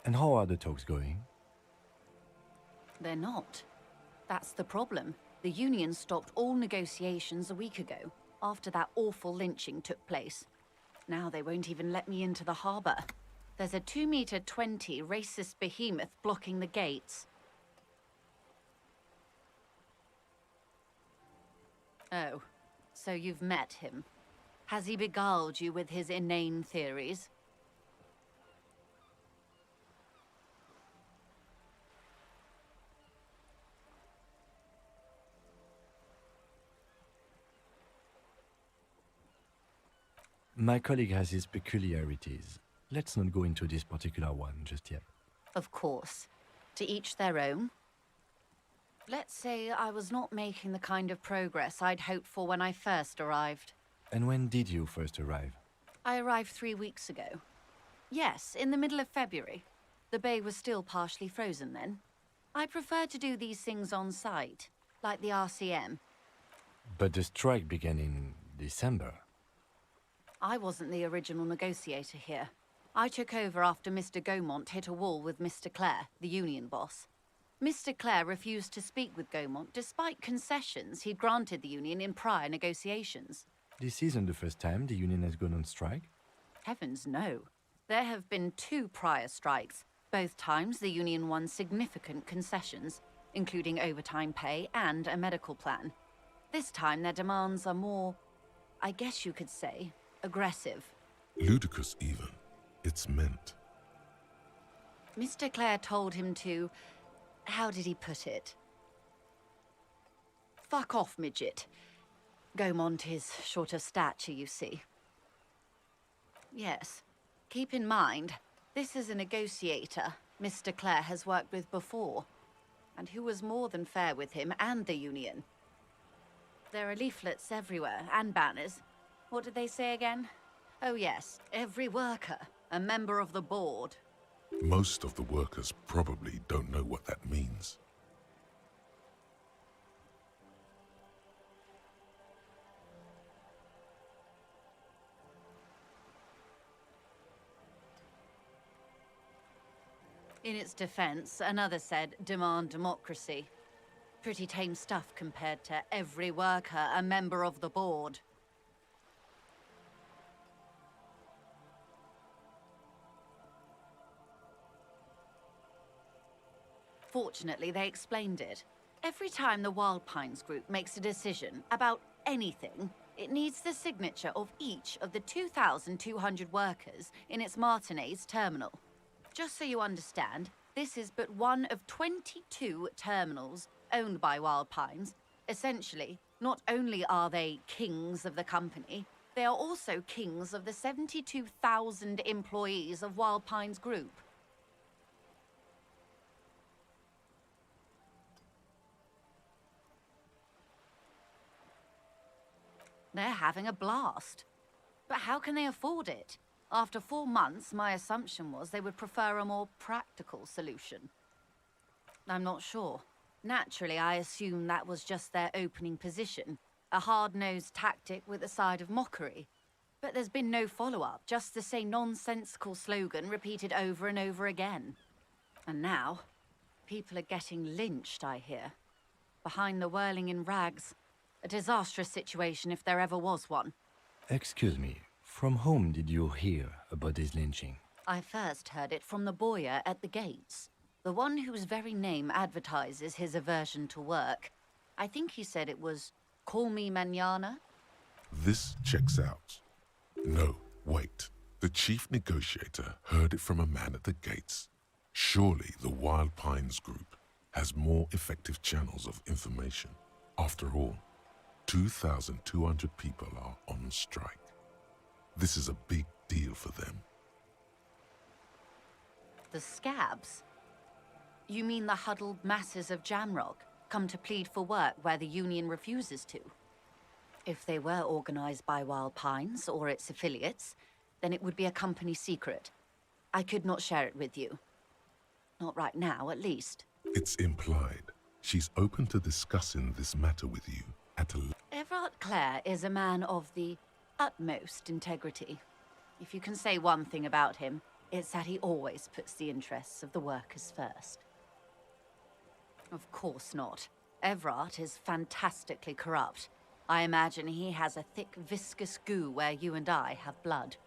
And how are the talks going? They're not. That's the problem. The union stopped all negotiations a week ago, after that awful lynching took place. Now they won't even let me into the harbor. There's a 2-meter 20 racist behemoth blocking the gates. Oh, so you've met him. Has he beguiled you with his inane theories? My colleague has his peculiarities. Let's not go into this particular one just yet. Of course. To each their own. Let's say I was not making the kind of progress I'd hoped for when I first arrived. And when did you first arrive? I arrived 3 weeks ago. Yes, in the middle of February. The bay was still partially frozen then. I prefer to do these things on site, like the RCM. But the strike began in December. I wasn't the original negotiator here. I took over after Mr. Gaumont hit a wall with Mr. Clare, the union boss. Mr. Clare refused to speak with Gaumont despite concessions he'd granted the union in prior negotiations. This isn't the first time the union has gone on strike? Heavens no. There have been 2 prior strikes. Both times the union won significant concessions, including overtime pay and a medical plan. This time their demands are more, I guess you could say, aggressive. Ludicrous, even. It's meant. Mr. Clare told him to... how did he put it? Fuck off, midget. Gaumont is short of stature, you see. Yes. Keep in mind, this is a negotiator Mr. Clare has worked with before, and who was more than fair with him and the union. There are leaflets everywhere, and banners. What did they say again? Oh yes, every worker, a member of the board. Most of the workers probably don't know what that means. In its defense, another said, demand democracy. Pretty tame stuff compared to every worker, a member of the board. Fortunately, they explained it. Every time the Wild Pines group makes a decision about anything, it needs the signature of each of the 2,200 workers in its Martinez terminal. Just so you understand, this is but one of 22 terminals owned by Wild Pines. Essentially, not only are they kings of the company, they are also kings of the 72,000 employees of Wild Pines Group. They're having a blast. But how can they afford it? After 4 months, my assumption was they would prefer a more practical solution. I'm not sure. Naturally, I assumed that was just their opening position, a hard-nosed tactic with a side of mockery. But there's been no follow-up, just the same nonsensical slogan repeated over and over again. And now, people are getting lynched, I hear. Behind the whirling in rags. A disastrous situation if there ever was one. Excuse me, from whom did you hear about this lynching? I first heard it from the boyer at the gates. The one whose very name advertises his aversion to work. I think he said it was, call me mañana. This checks out. No, wait. The chief negotiator heard it from a man at the gates. Surely the Wild Pines group has more effective channels of information. After all, 2,200 people are on strike. This is a big deal for them. The scabs? You mean the huddled masses of Jamrock come to plead for work where the Union refuses to? If they were organized by Wild Pines or its affiliates, then it would be a company secret. I could not share it with you. Not right now, at least. It's implied. She's open to discussing this matter with you at a... Everard Clare is a man of the utmost integrity. If you can say one thing about him, it's that he always puts the interests of the workers first. Of course not. Everard is fantastically corrupt. I imagine he has a thick, viscous goo where you and I have blood.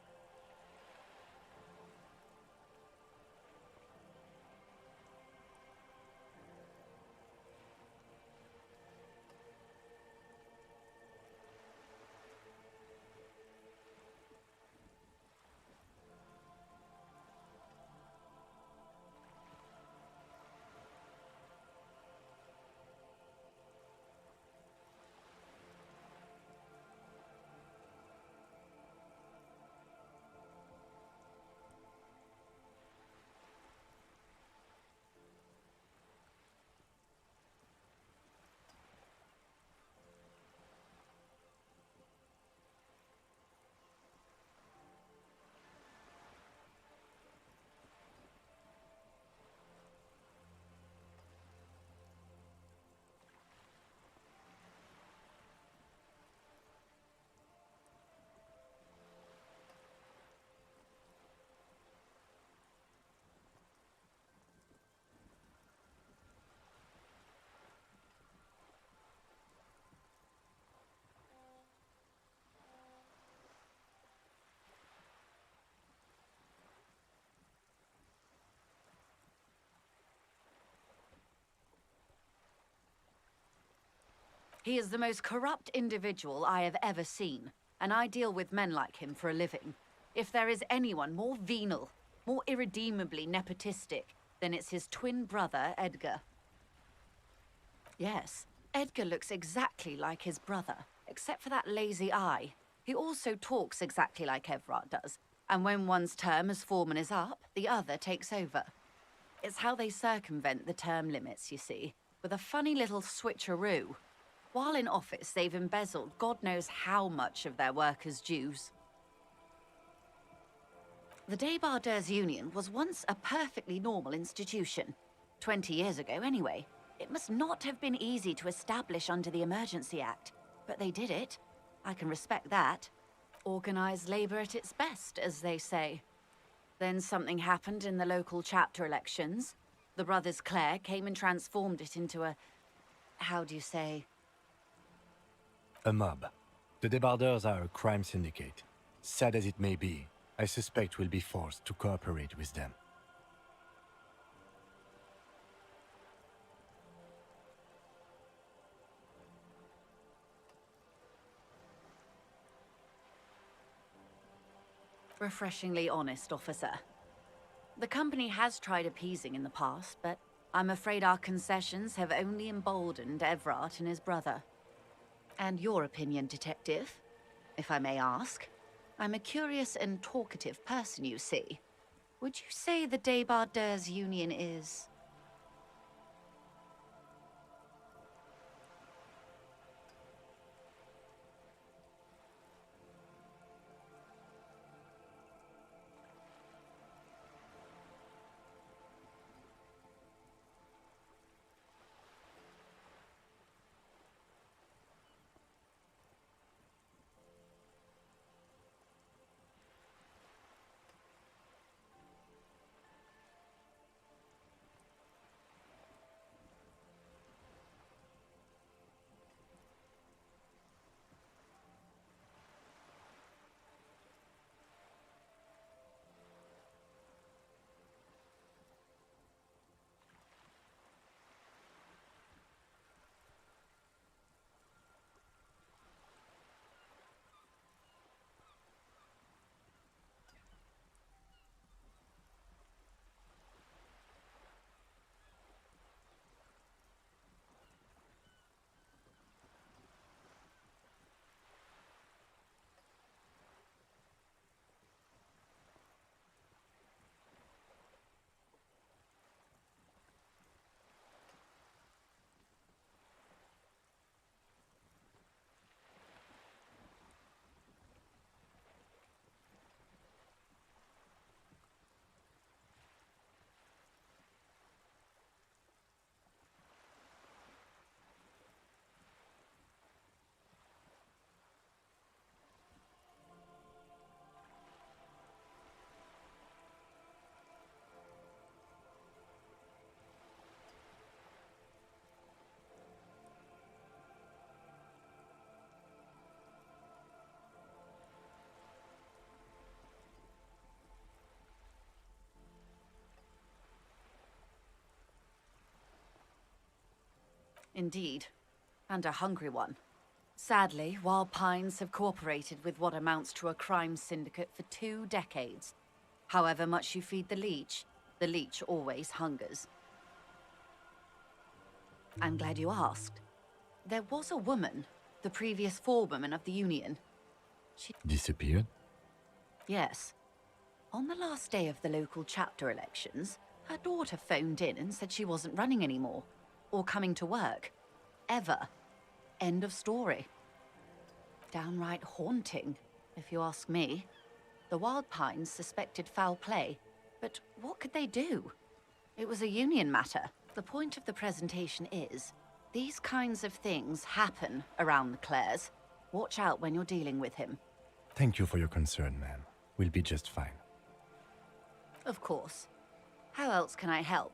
He is the most corrupt individual I have ever seen, and I deal with men like him for a living. If there is anyone more venal, more irredeemably nepotistic, then it's his twin brother, Edgar. Yes, Edgar looks exactly like his brother, except for that lazy eye. He also talks exactly like Everard does, and when one's term as foreman is up, the other takes over. It's how they circumvent the term limits, you see, with a funny little switcheroo. While in office, they've embezzled God knows how much of their workers' dues. The Débardeurs Union was once a perfectly normal institution. 20 years ago, anyway. It must not have been easy to establish under the Emergency Act, but they did it. I can respect that. Organized labor at its best, as they say. Then something happened in the local chapter elections. The brothers Clare came and transformed it into a... how do you say... A mob. The Débardeurs are a crime syndicate. Sad as it may be, I suspect we'll be forced to cooperate with them. Refreshingly honest, officer. The company has tried appeasing in the past, but I'm afraid our concessions have only emboldened Everard and his brother. And your opinion, Detective, if I may ask? I'm a curious and talkative person, you see. Would you say the Débardeurs Union is... Indeed. And a hungry one. Sadly, Wild Pines have cooperated with what amounts to a crime syndicate for 2 decades. However much you feed the leech always hungers. I'm glad you asked. There was a woman, the previous forewoman of the Union. She Disappeared? Yes. On the last day of the local chapter elections, her daughter phoned in and said she wasn't running anymore, or coming to work. Ever. End of story. Downright haunting, if you ask me. The Wild Pines suspected foul play, but what could they do? It was a Union matter. The point of the presentation is, these kinds of things happen around the Clares. Watch out when you're dealing with him. Thank you for your concern, ma'am. We'll be just fine. Of course. How else can I help?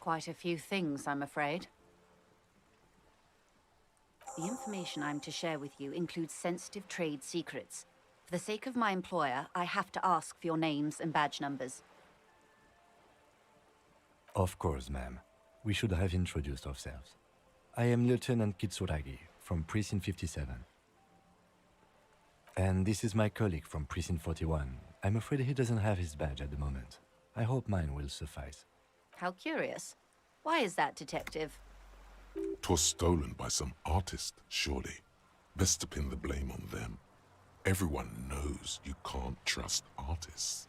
Quite a few things, I'm afraid. The information I'm to share with you includes sensitive trade secrets. For the sake of my employer, I have to ask for your names and badge numbers. Of course, ma'am. We should have introduced ourselves. I am Lieutenant Kitsuragi from Precinct 57. And this is my colleague from Precinct 41. I'm afraid he doesn't have his badge at the moment. I hope mine will suffice. How curious. Why is that, Detective? 'Twas stolen by some artist, surely. Best to pin the blame on them. Everyone knows you can't trust artists.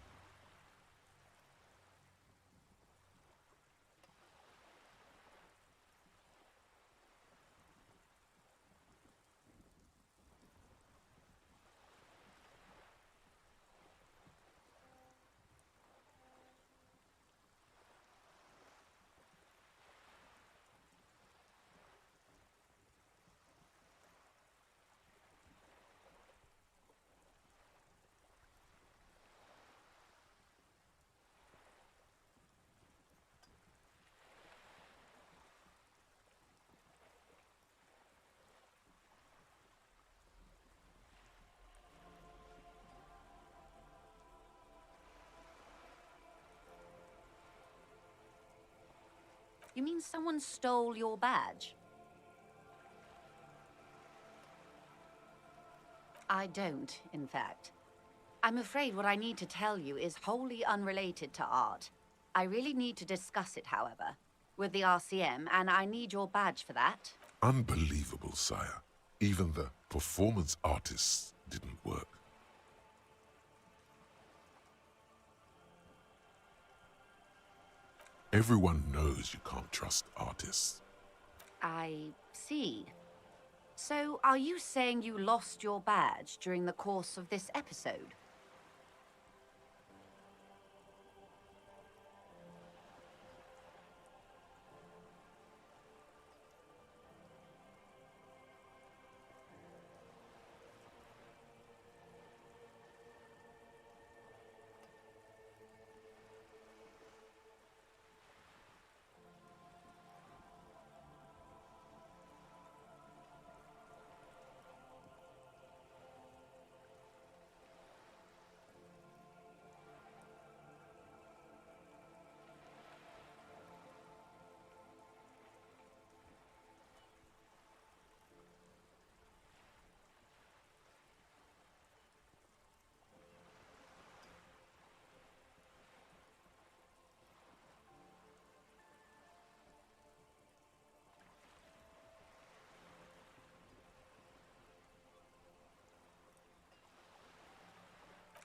You mean someone stole your badge? I don't, in fact. I'm afraid what I need to tell you is wholly unrelated to art. I really need to discuss it, however, with the RCM, and I need your badge for that. Unbelievable, sire. Even the performance artists didn't work. Everyone knows you can't trust artists. I see. So, are you saying you lost your badge during the course of this episode?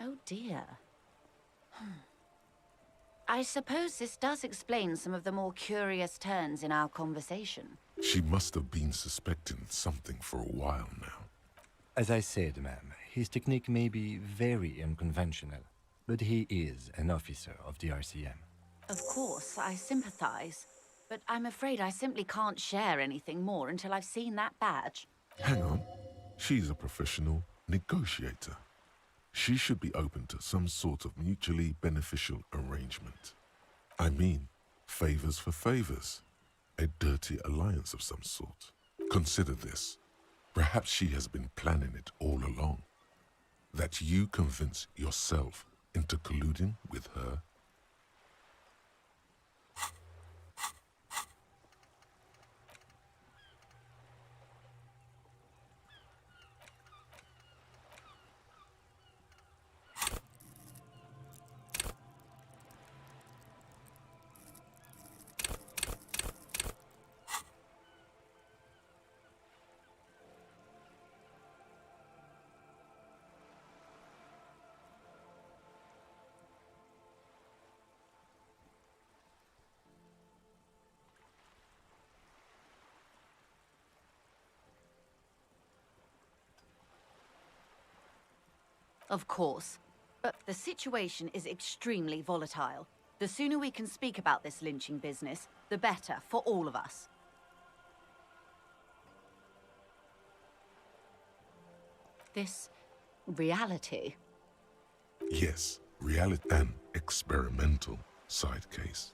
Oh dear. I suppose this does explain some of the more curious turns in our conversation. She must have been suspecting something for a while now. As I said, ma'am, his technique may be very unconventional, but he is an officer of the RCM. Of course, I sympathize, but I'm afraid I simply can't share anything more until I've seen that badge. Hang on. She's a professional negotiator. She should be open to some sort of mutually beneficial arrangement. I mean, favors for favors. A dirty alliance of some sort. Consider this. Perhaps she has been planning it all along. That you convince yourself into colluding with her. Of course. But the situation is extremely volatile. The sooner we can speak about this lynching business, the better for all of us. This reality. Yes, reality and experimental side case.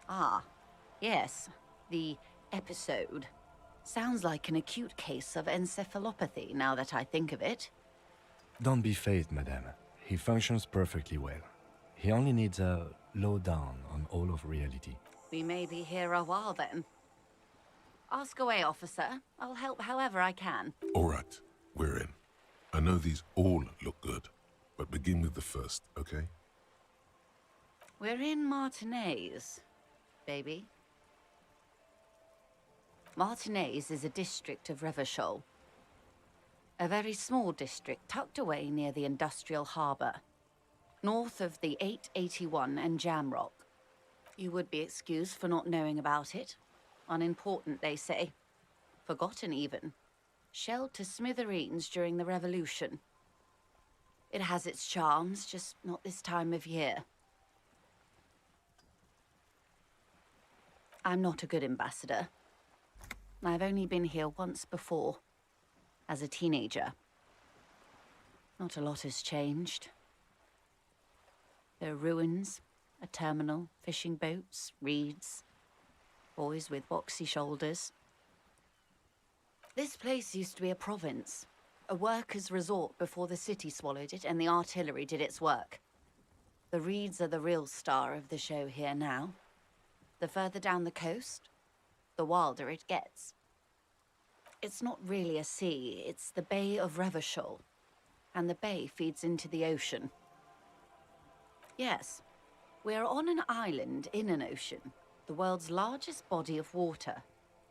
Ah, yes, the episode. Sounds like an acute case of encephalopathy, now that I think of it. Don't be phased, madame. He functions perfectly well. He only needs a lowdown on all of reality. We may be here a while then. Ask away, officer. I'll help however I can. All right, we're in. I know these all look good, but begin with the first, okay? We're in Martinez, baby. Martinez is a district of Revachol. A very small district tucked away near the industrial harbour, north of the 881 and Jamrock. You would be excused for not knowing about it. Unimportant, they say. Forgotten, even. Shelled to smithereens during the Revolution. It has its charms, just not this time of year. I'm not a good ambassador. I've only been here once before, as a teenager. Not a lot has changed. There are ruins, a terminal, fishing boats, reeds, boys with boxy shoulders. This place used to be a province, a workers' resort before the city swallowed it and the artillery did its work. The reeds are the real star of the show here now. The further down the coast, the wilder it gets. It's not really a sea, it's the Bay of Revachol, and the bay feeds into the ocean. Yes, we're on an island in an ocean, the world's largest body of water,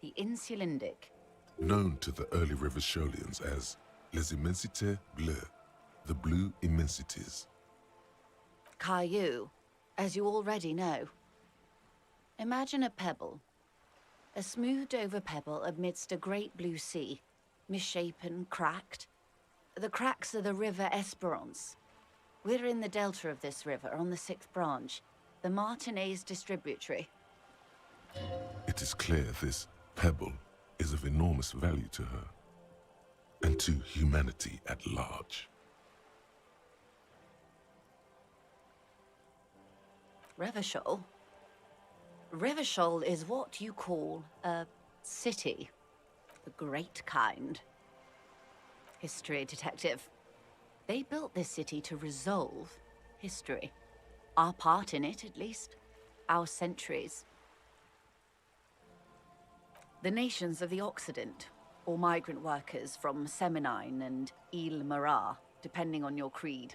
the Insulindic. Known to the early Revacholians as Les Immensités Bleues, the Blue Immensities. Caillou, as you already know. Imagine a pebble. A smoothed-over pebble amidst a great blue sea, misshapen, cracked. The cracks are the River Esperance. We're in the delta of this river, on the 6th branch, the Martinez distributary. It is clear this pebble is of enormous value to her, and to humanity at large. Revachol? Revachol is what you call a city. The great kind. History detective. They built this city to resolve history. Our part in it, at least. Our centuries. The nations of the Occident, or migrant workers from Seminine and Ile-Marat, depending on your creed.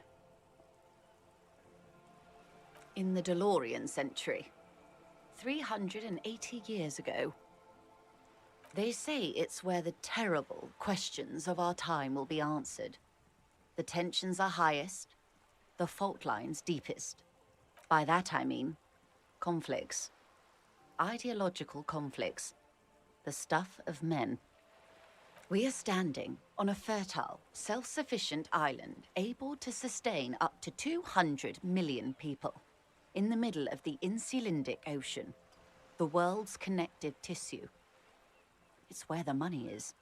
In the DeLorean century, 380 years ago. They say it's where the terrible questions of our time will be answered. The tensions are highest, the fault lines deepest. By that I mean conflicts. Ideological conflicts. The stuff of men. We are standing on a fertile, self-sufficient island able to sustain up to 200 million people. In the middle of the Insulindic Ocean, the world's connective tissue. It's where the money is.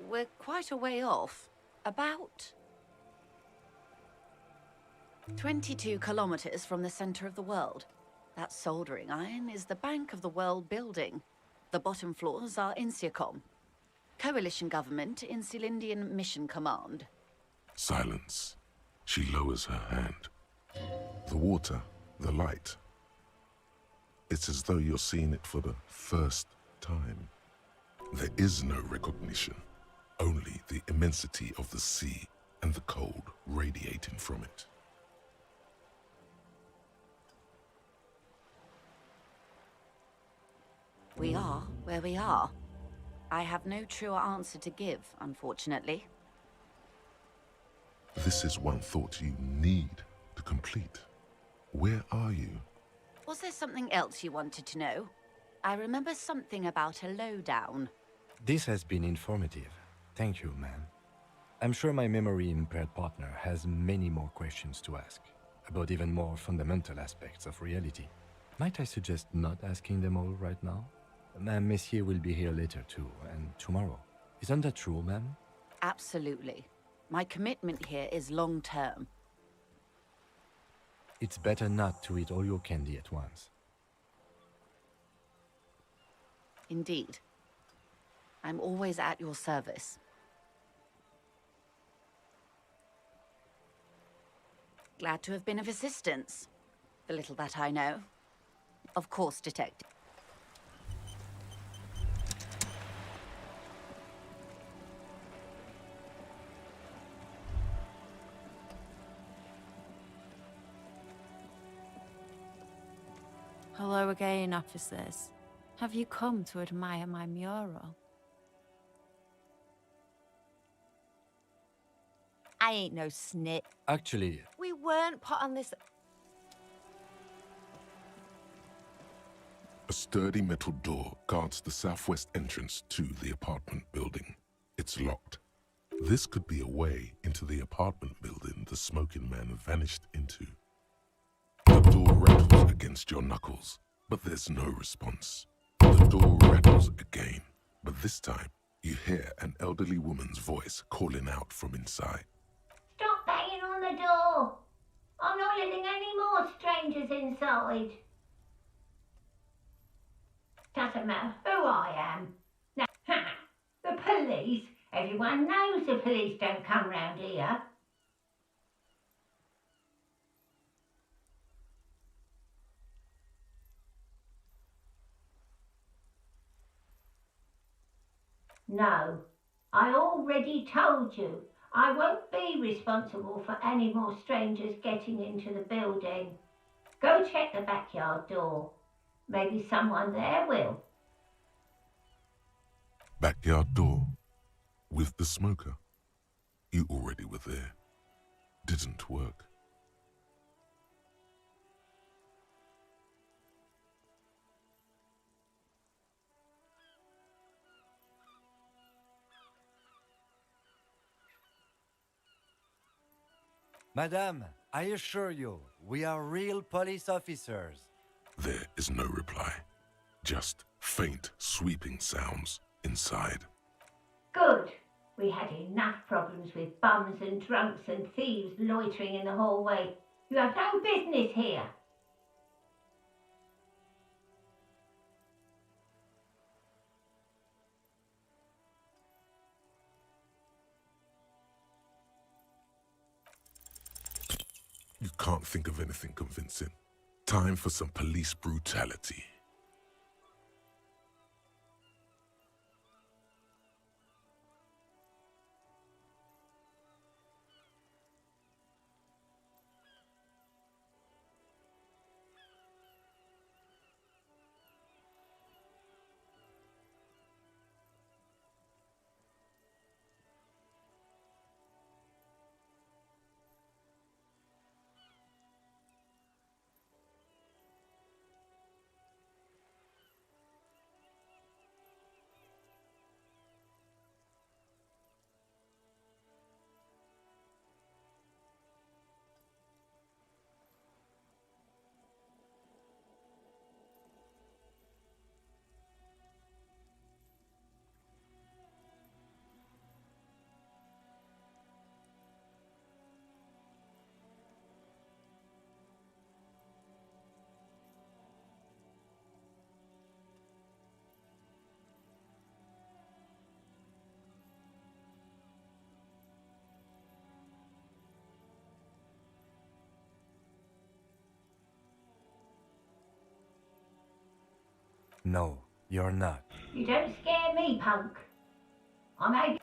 we're quite a way off. About 22 kilometers from the center of the world. That soldering iron is the Bank of the World building. The bottom floors are Insiacom. Coalition government, Insulindian Mission Command. Silence. She lowers her hand. The water, the light. It's as though you're seeing it for the first time. There is no recognition, only the immensity of the sea and the cold radiating from it. We are where we are. I have no truer answer to give, unfortunately. This is one thought you need to complete. Where are you? Was there something else you wanted to know? I remember something about a lowdown. This has been informative. Thank you, ma'am. I'm sure my memory-impaired partner has many more questions to ask, about even more fundamental aspects of reality. Might I suggest not asking them all right now? Ma'am, Messier will be here later too, and tomorrow. Isn't that true, ma'am? Absolutely. My commitment here is long-term. It's better not to eat all your candy at once. Indeed. I'm always at your service. Glad to have been of assistance. The little that I know. Of course, Detective. Hello again, officers. Have you come to admire my mural? I ain't no snit. Actually, We weren't put on this. A sturdy metal door guards the southwest entrance to the apartment building. It's locked. This could be a way into the apartment building the smoking man vanished into. The door rattles against your knuckles, but there's no response. The door rattles again, but this time you hear an elderly woman's voice calling out from inside. Stop banging on the door! I'm not letting any more strangers inside. Doesn't matter who I am. No, the police. Everyone knows the police don't come round here. No, I already told you. I won't be responsible for any more strangers getting into the building. Go check the backyard door. Maybe someone there will. Backyard door. With the smoker. You already were there. Didn't work. Madame, I assure you, we are real police officers. There is no reply. Just faint, sweeping sounds inside. Good. We had enough problems with bums and drunks and thieves loitering in the hallway. You have no business here. You can't think of anything convincing. Time for some police brutality. No, you're not. You don't scare me, punk. I may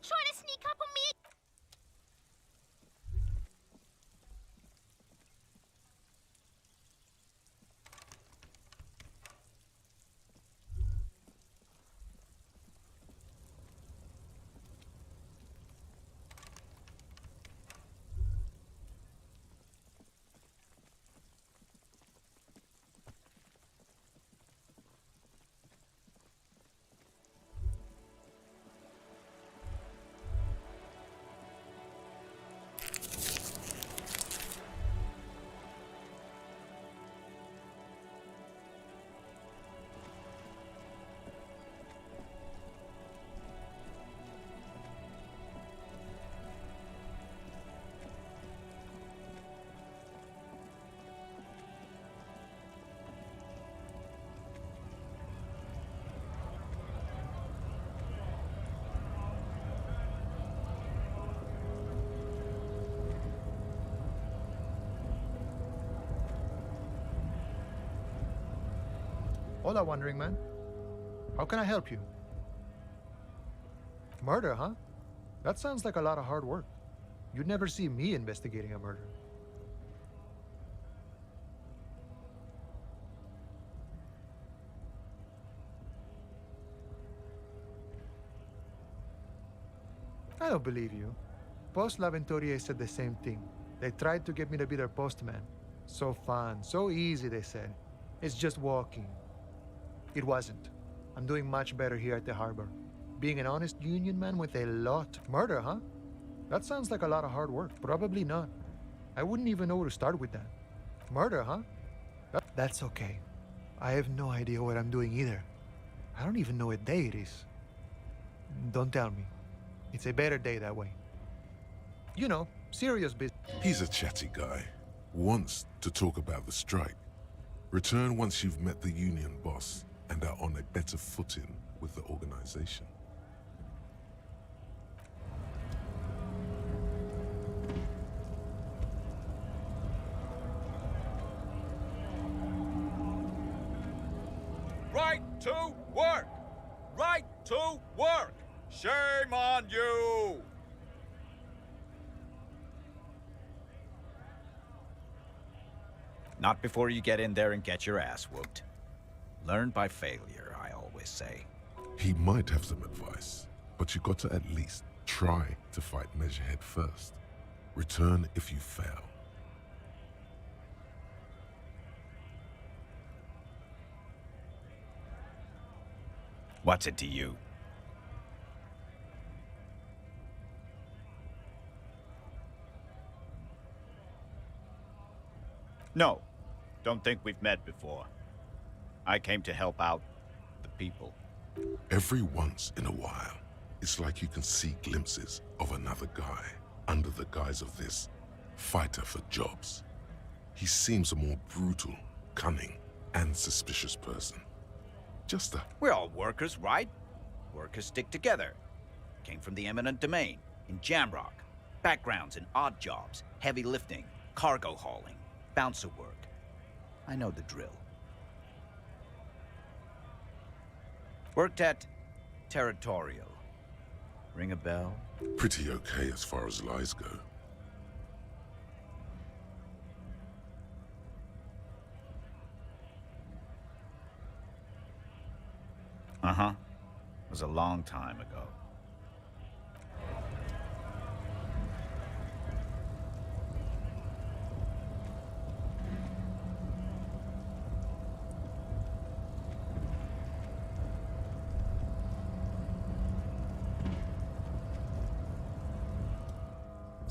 Trying to sneak up on me. Hola, Wandering Man. How can I help you? Murder, huh? That sounds like a lot of hard work. You'd never see me investigating a murder. I don't believe you. Post L'Aventurier said the same thing. They tried to get me to be their postman. So fun, so easy, they said. It's just walking. It wasn't. I'm doing much better here at the harbor. Being an honest union man with a lot. Murder, huh? That sounds like a lot of hard work. Probably not. I wouldn't even know where to start with that. Murder, huh? That's okay. I have no idea what I'm doing either. I don't even know what day it is. Don't tell me. It's a better day that way. You know, serious business. He's a chatty guy. Wants to talk about the strike. Return once you've met the union boss and are on a better footing with the organization. Right to work! Right to work! Shame on you! Not before you get in there and get your ass whooped. Learn by failure, I always say. He might have some advice, but you got to at least try to fight Measurehead first. Return if you fail. What's it to you? No, don't think we've met before. I came to help out the people. Every once in a while, it's like you can see glimpses of another guy under the guise of this fighter for jobs. He seems a more brutal, cunning, and suspicious person. Just a... We're all workers, right? Workers stick together. Came from the eminent domain, in Jamrock. Backgrounds in odd jobs, heavy lifting, cargo hauling, bouncer work. I know the drill. Worked at Territorial. Ring a bell? Pretty okay as far as lies go. Uh-huh. It was a long time ago.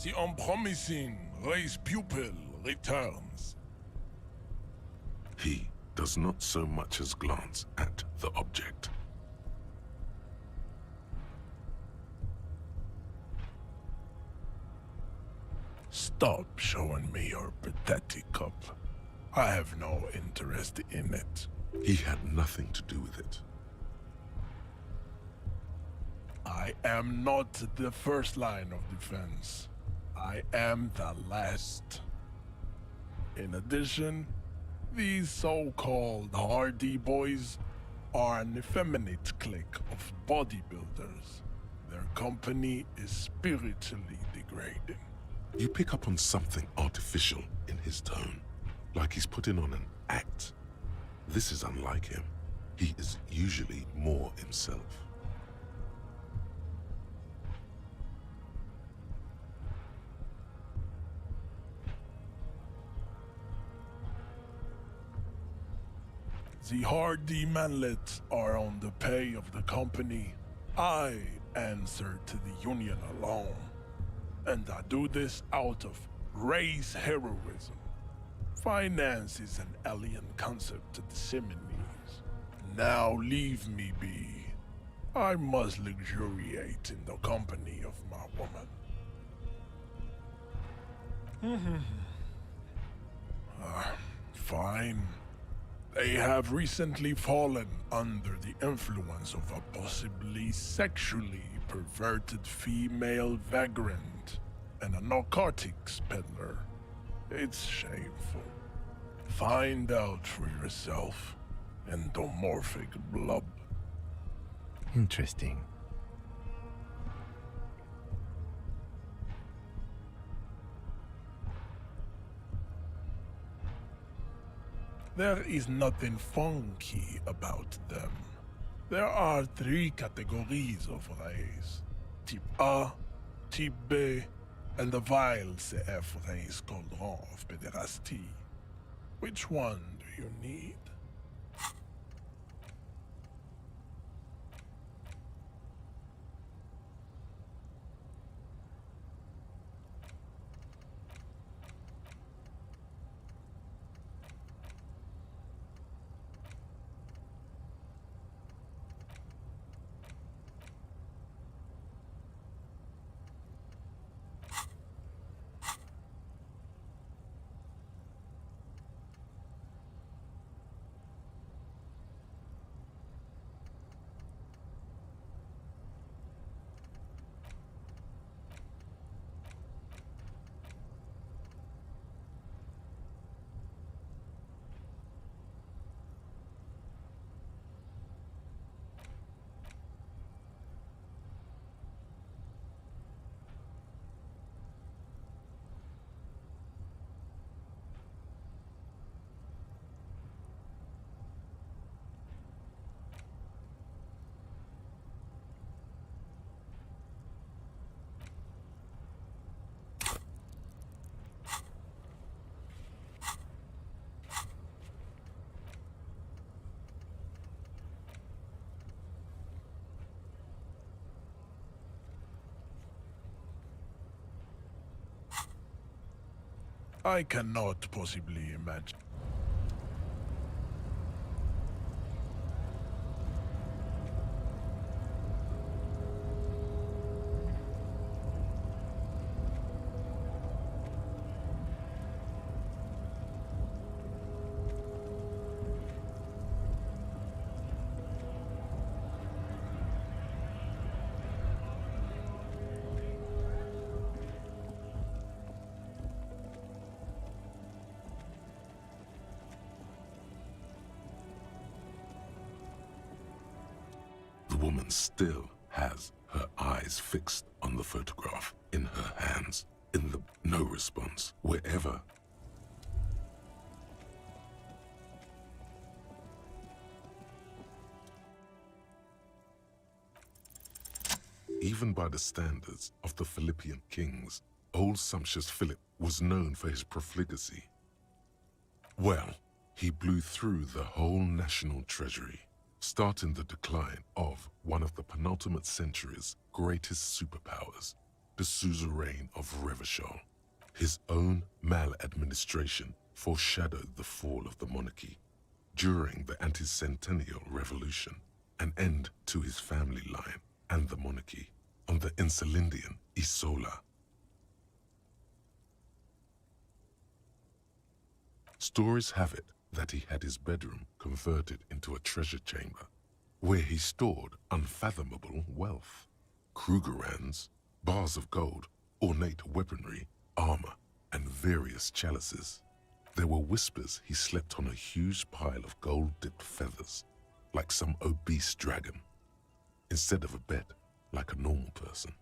The unpromising race pupil returns. He does not so much as glance at the object. Stop showing me your pathetic cup. I have no interest in it. He had nothing to do with it. I am not the first line of defense. I am the last. In addition, these so-called Hardy Boys are an effeminate clique of bodybuilders. Their company is spiritually degrading. You pick up on something artificial in his tone, like he's putting on an act. This is unlike him. He is usually more himself. The Hardy manlets are on the pay of the company. I answer to the union alone. And I do this out of race heroism. Finance is an alien concept to the Seminoles. Now leave me be. I must luxuriate in the company of my woman. Fine. They have recently fallen under the influence of a possibly sexually perverted female vagrant and a narcotics peddler. It's shameful. Find out for yourself, endomorphic blub. Interesting. There is nothing funky about them. There are 3 categories of race. Type A, Type B, and the vile CF race cauldron of pederasty. Which one do you need? I cannot possibly imagine. woman still has her eyes fixed on the photograph in her hands, in the no response, wherever. Even by the standards of the Philippian kings, old sumptuous Philip was known for his profligacy. Well, he blew through the whole national treasury, starting the decline of one of the penultimate century's greatest superpowers, the suzerain of Revachol. His own maladministration foreshadowed the fall of the monarchy. During the anti-centennial revolution, an end to his family line and the monarchy on the Insulindian Isola. Stories have it that he had his bedroom converted into a treasure chamber, where he stored unfathomable wealth. Krugerrands, bars of gold, ornate weaponry, armor, and various chalices. There were whispers he slept on a huge pile of gold-dipped feathers, like some obese dragon, instead of a bed, like a normal person.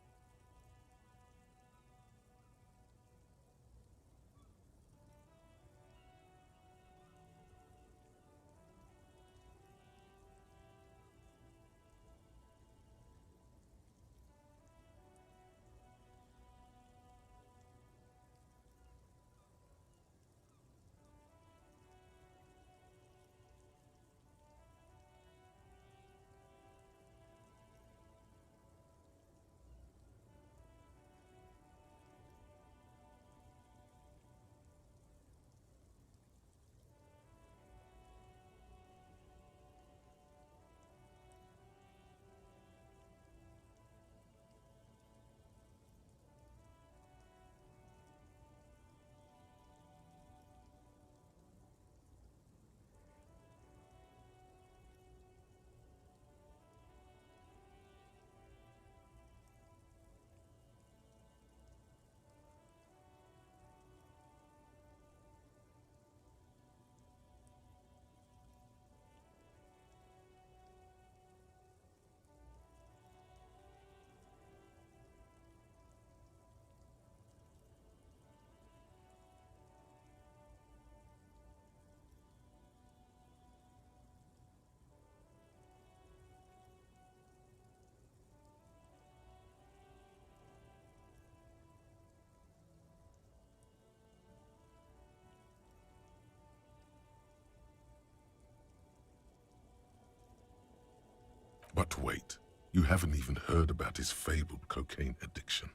But wait, you haven't even heard about his fabled cocaine addiction.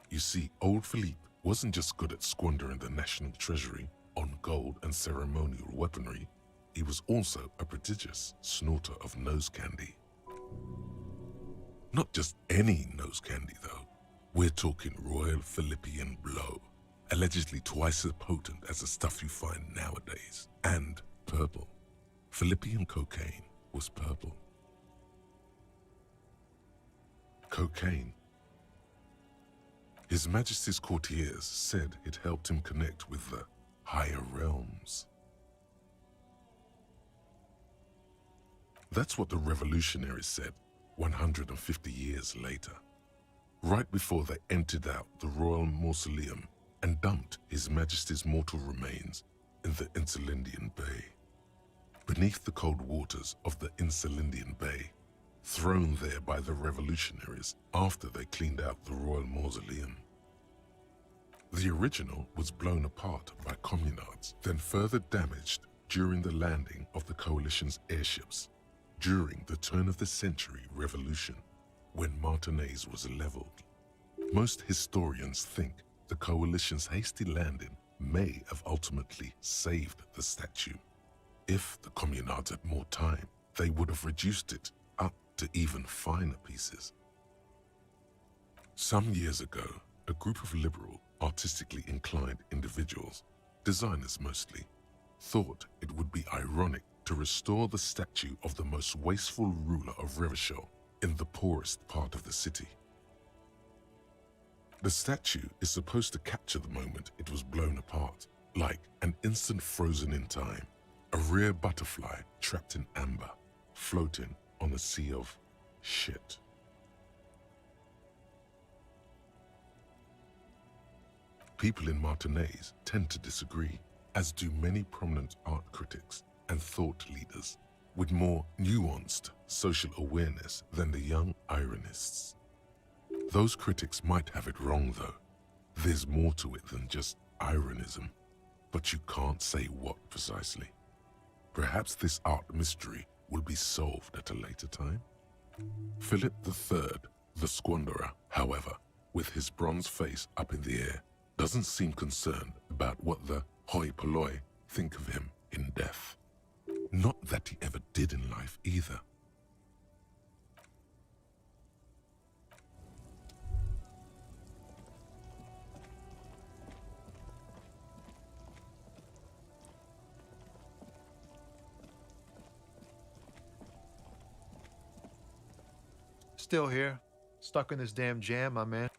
You see, old Philippe wasn't just good at squandering the national treasury on gold and ceremonial weaponry, he was also a prodigious snorter of nose candy. Not just any nose candy, though. We're talking Royal Philippian Blow, allegedly twice as potent as the stuff you find nowadays, and purple. Philippian cocaine was purple. Cocaine. His Majesty's courtiers said it helped him connect with the higher realms. That's what the revolutionaries said 150 years later, right before they emptied out the royal mausoleum and dumped His Majesty's mortal remains in the Insulindian Bay. Beneath the cold waters of the Insulindian Bay, thrown there by the revolutionaries after they cleaned out the royal mausoleum. The original was blown apart by communards, then further damaged during the landing of the coalition's airships during the turn-of-the-century revolution, when Martinez was leveled. Most historians think the coalition's hasty landing may have ultimately saved the statue. If the communards had more time, they would have reduced it up to even finer pieces. Some years ago, a group of liberal, artistically inclined individuals, designers mostly, thought it would be ironic to restore the statue of the most wasteful ruler of Revachol in the poorest part of the city. The statue is supposed to capture the moment it was blown apart, like an instant frozen in time, a rare butterfly trapped in amber, floating on a sea of shit. People in Martinaise tend to disagree, as do many prominent art critics and thought leaders with more nuanced social awareness than the young ironists. Those critics might have it wrong, though. There's more to it than just ironism, but you can't say what precisely. Perhaps this art mystery will be solved at a later time? Philip III, the squanderer, however, with his bronze face up in the air, doesn't seem concerned about what the hoi polloi think of him in death. Not that he ever did in life either. Still here. Stuck in this damn jam, my man.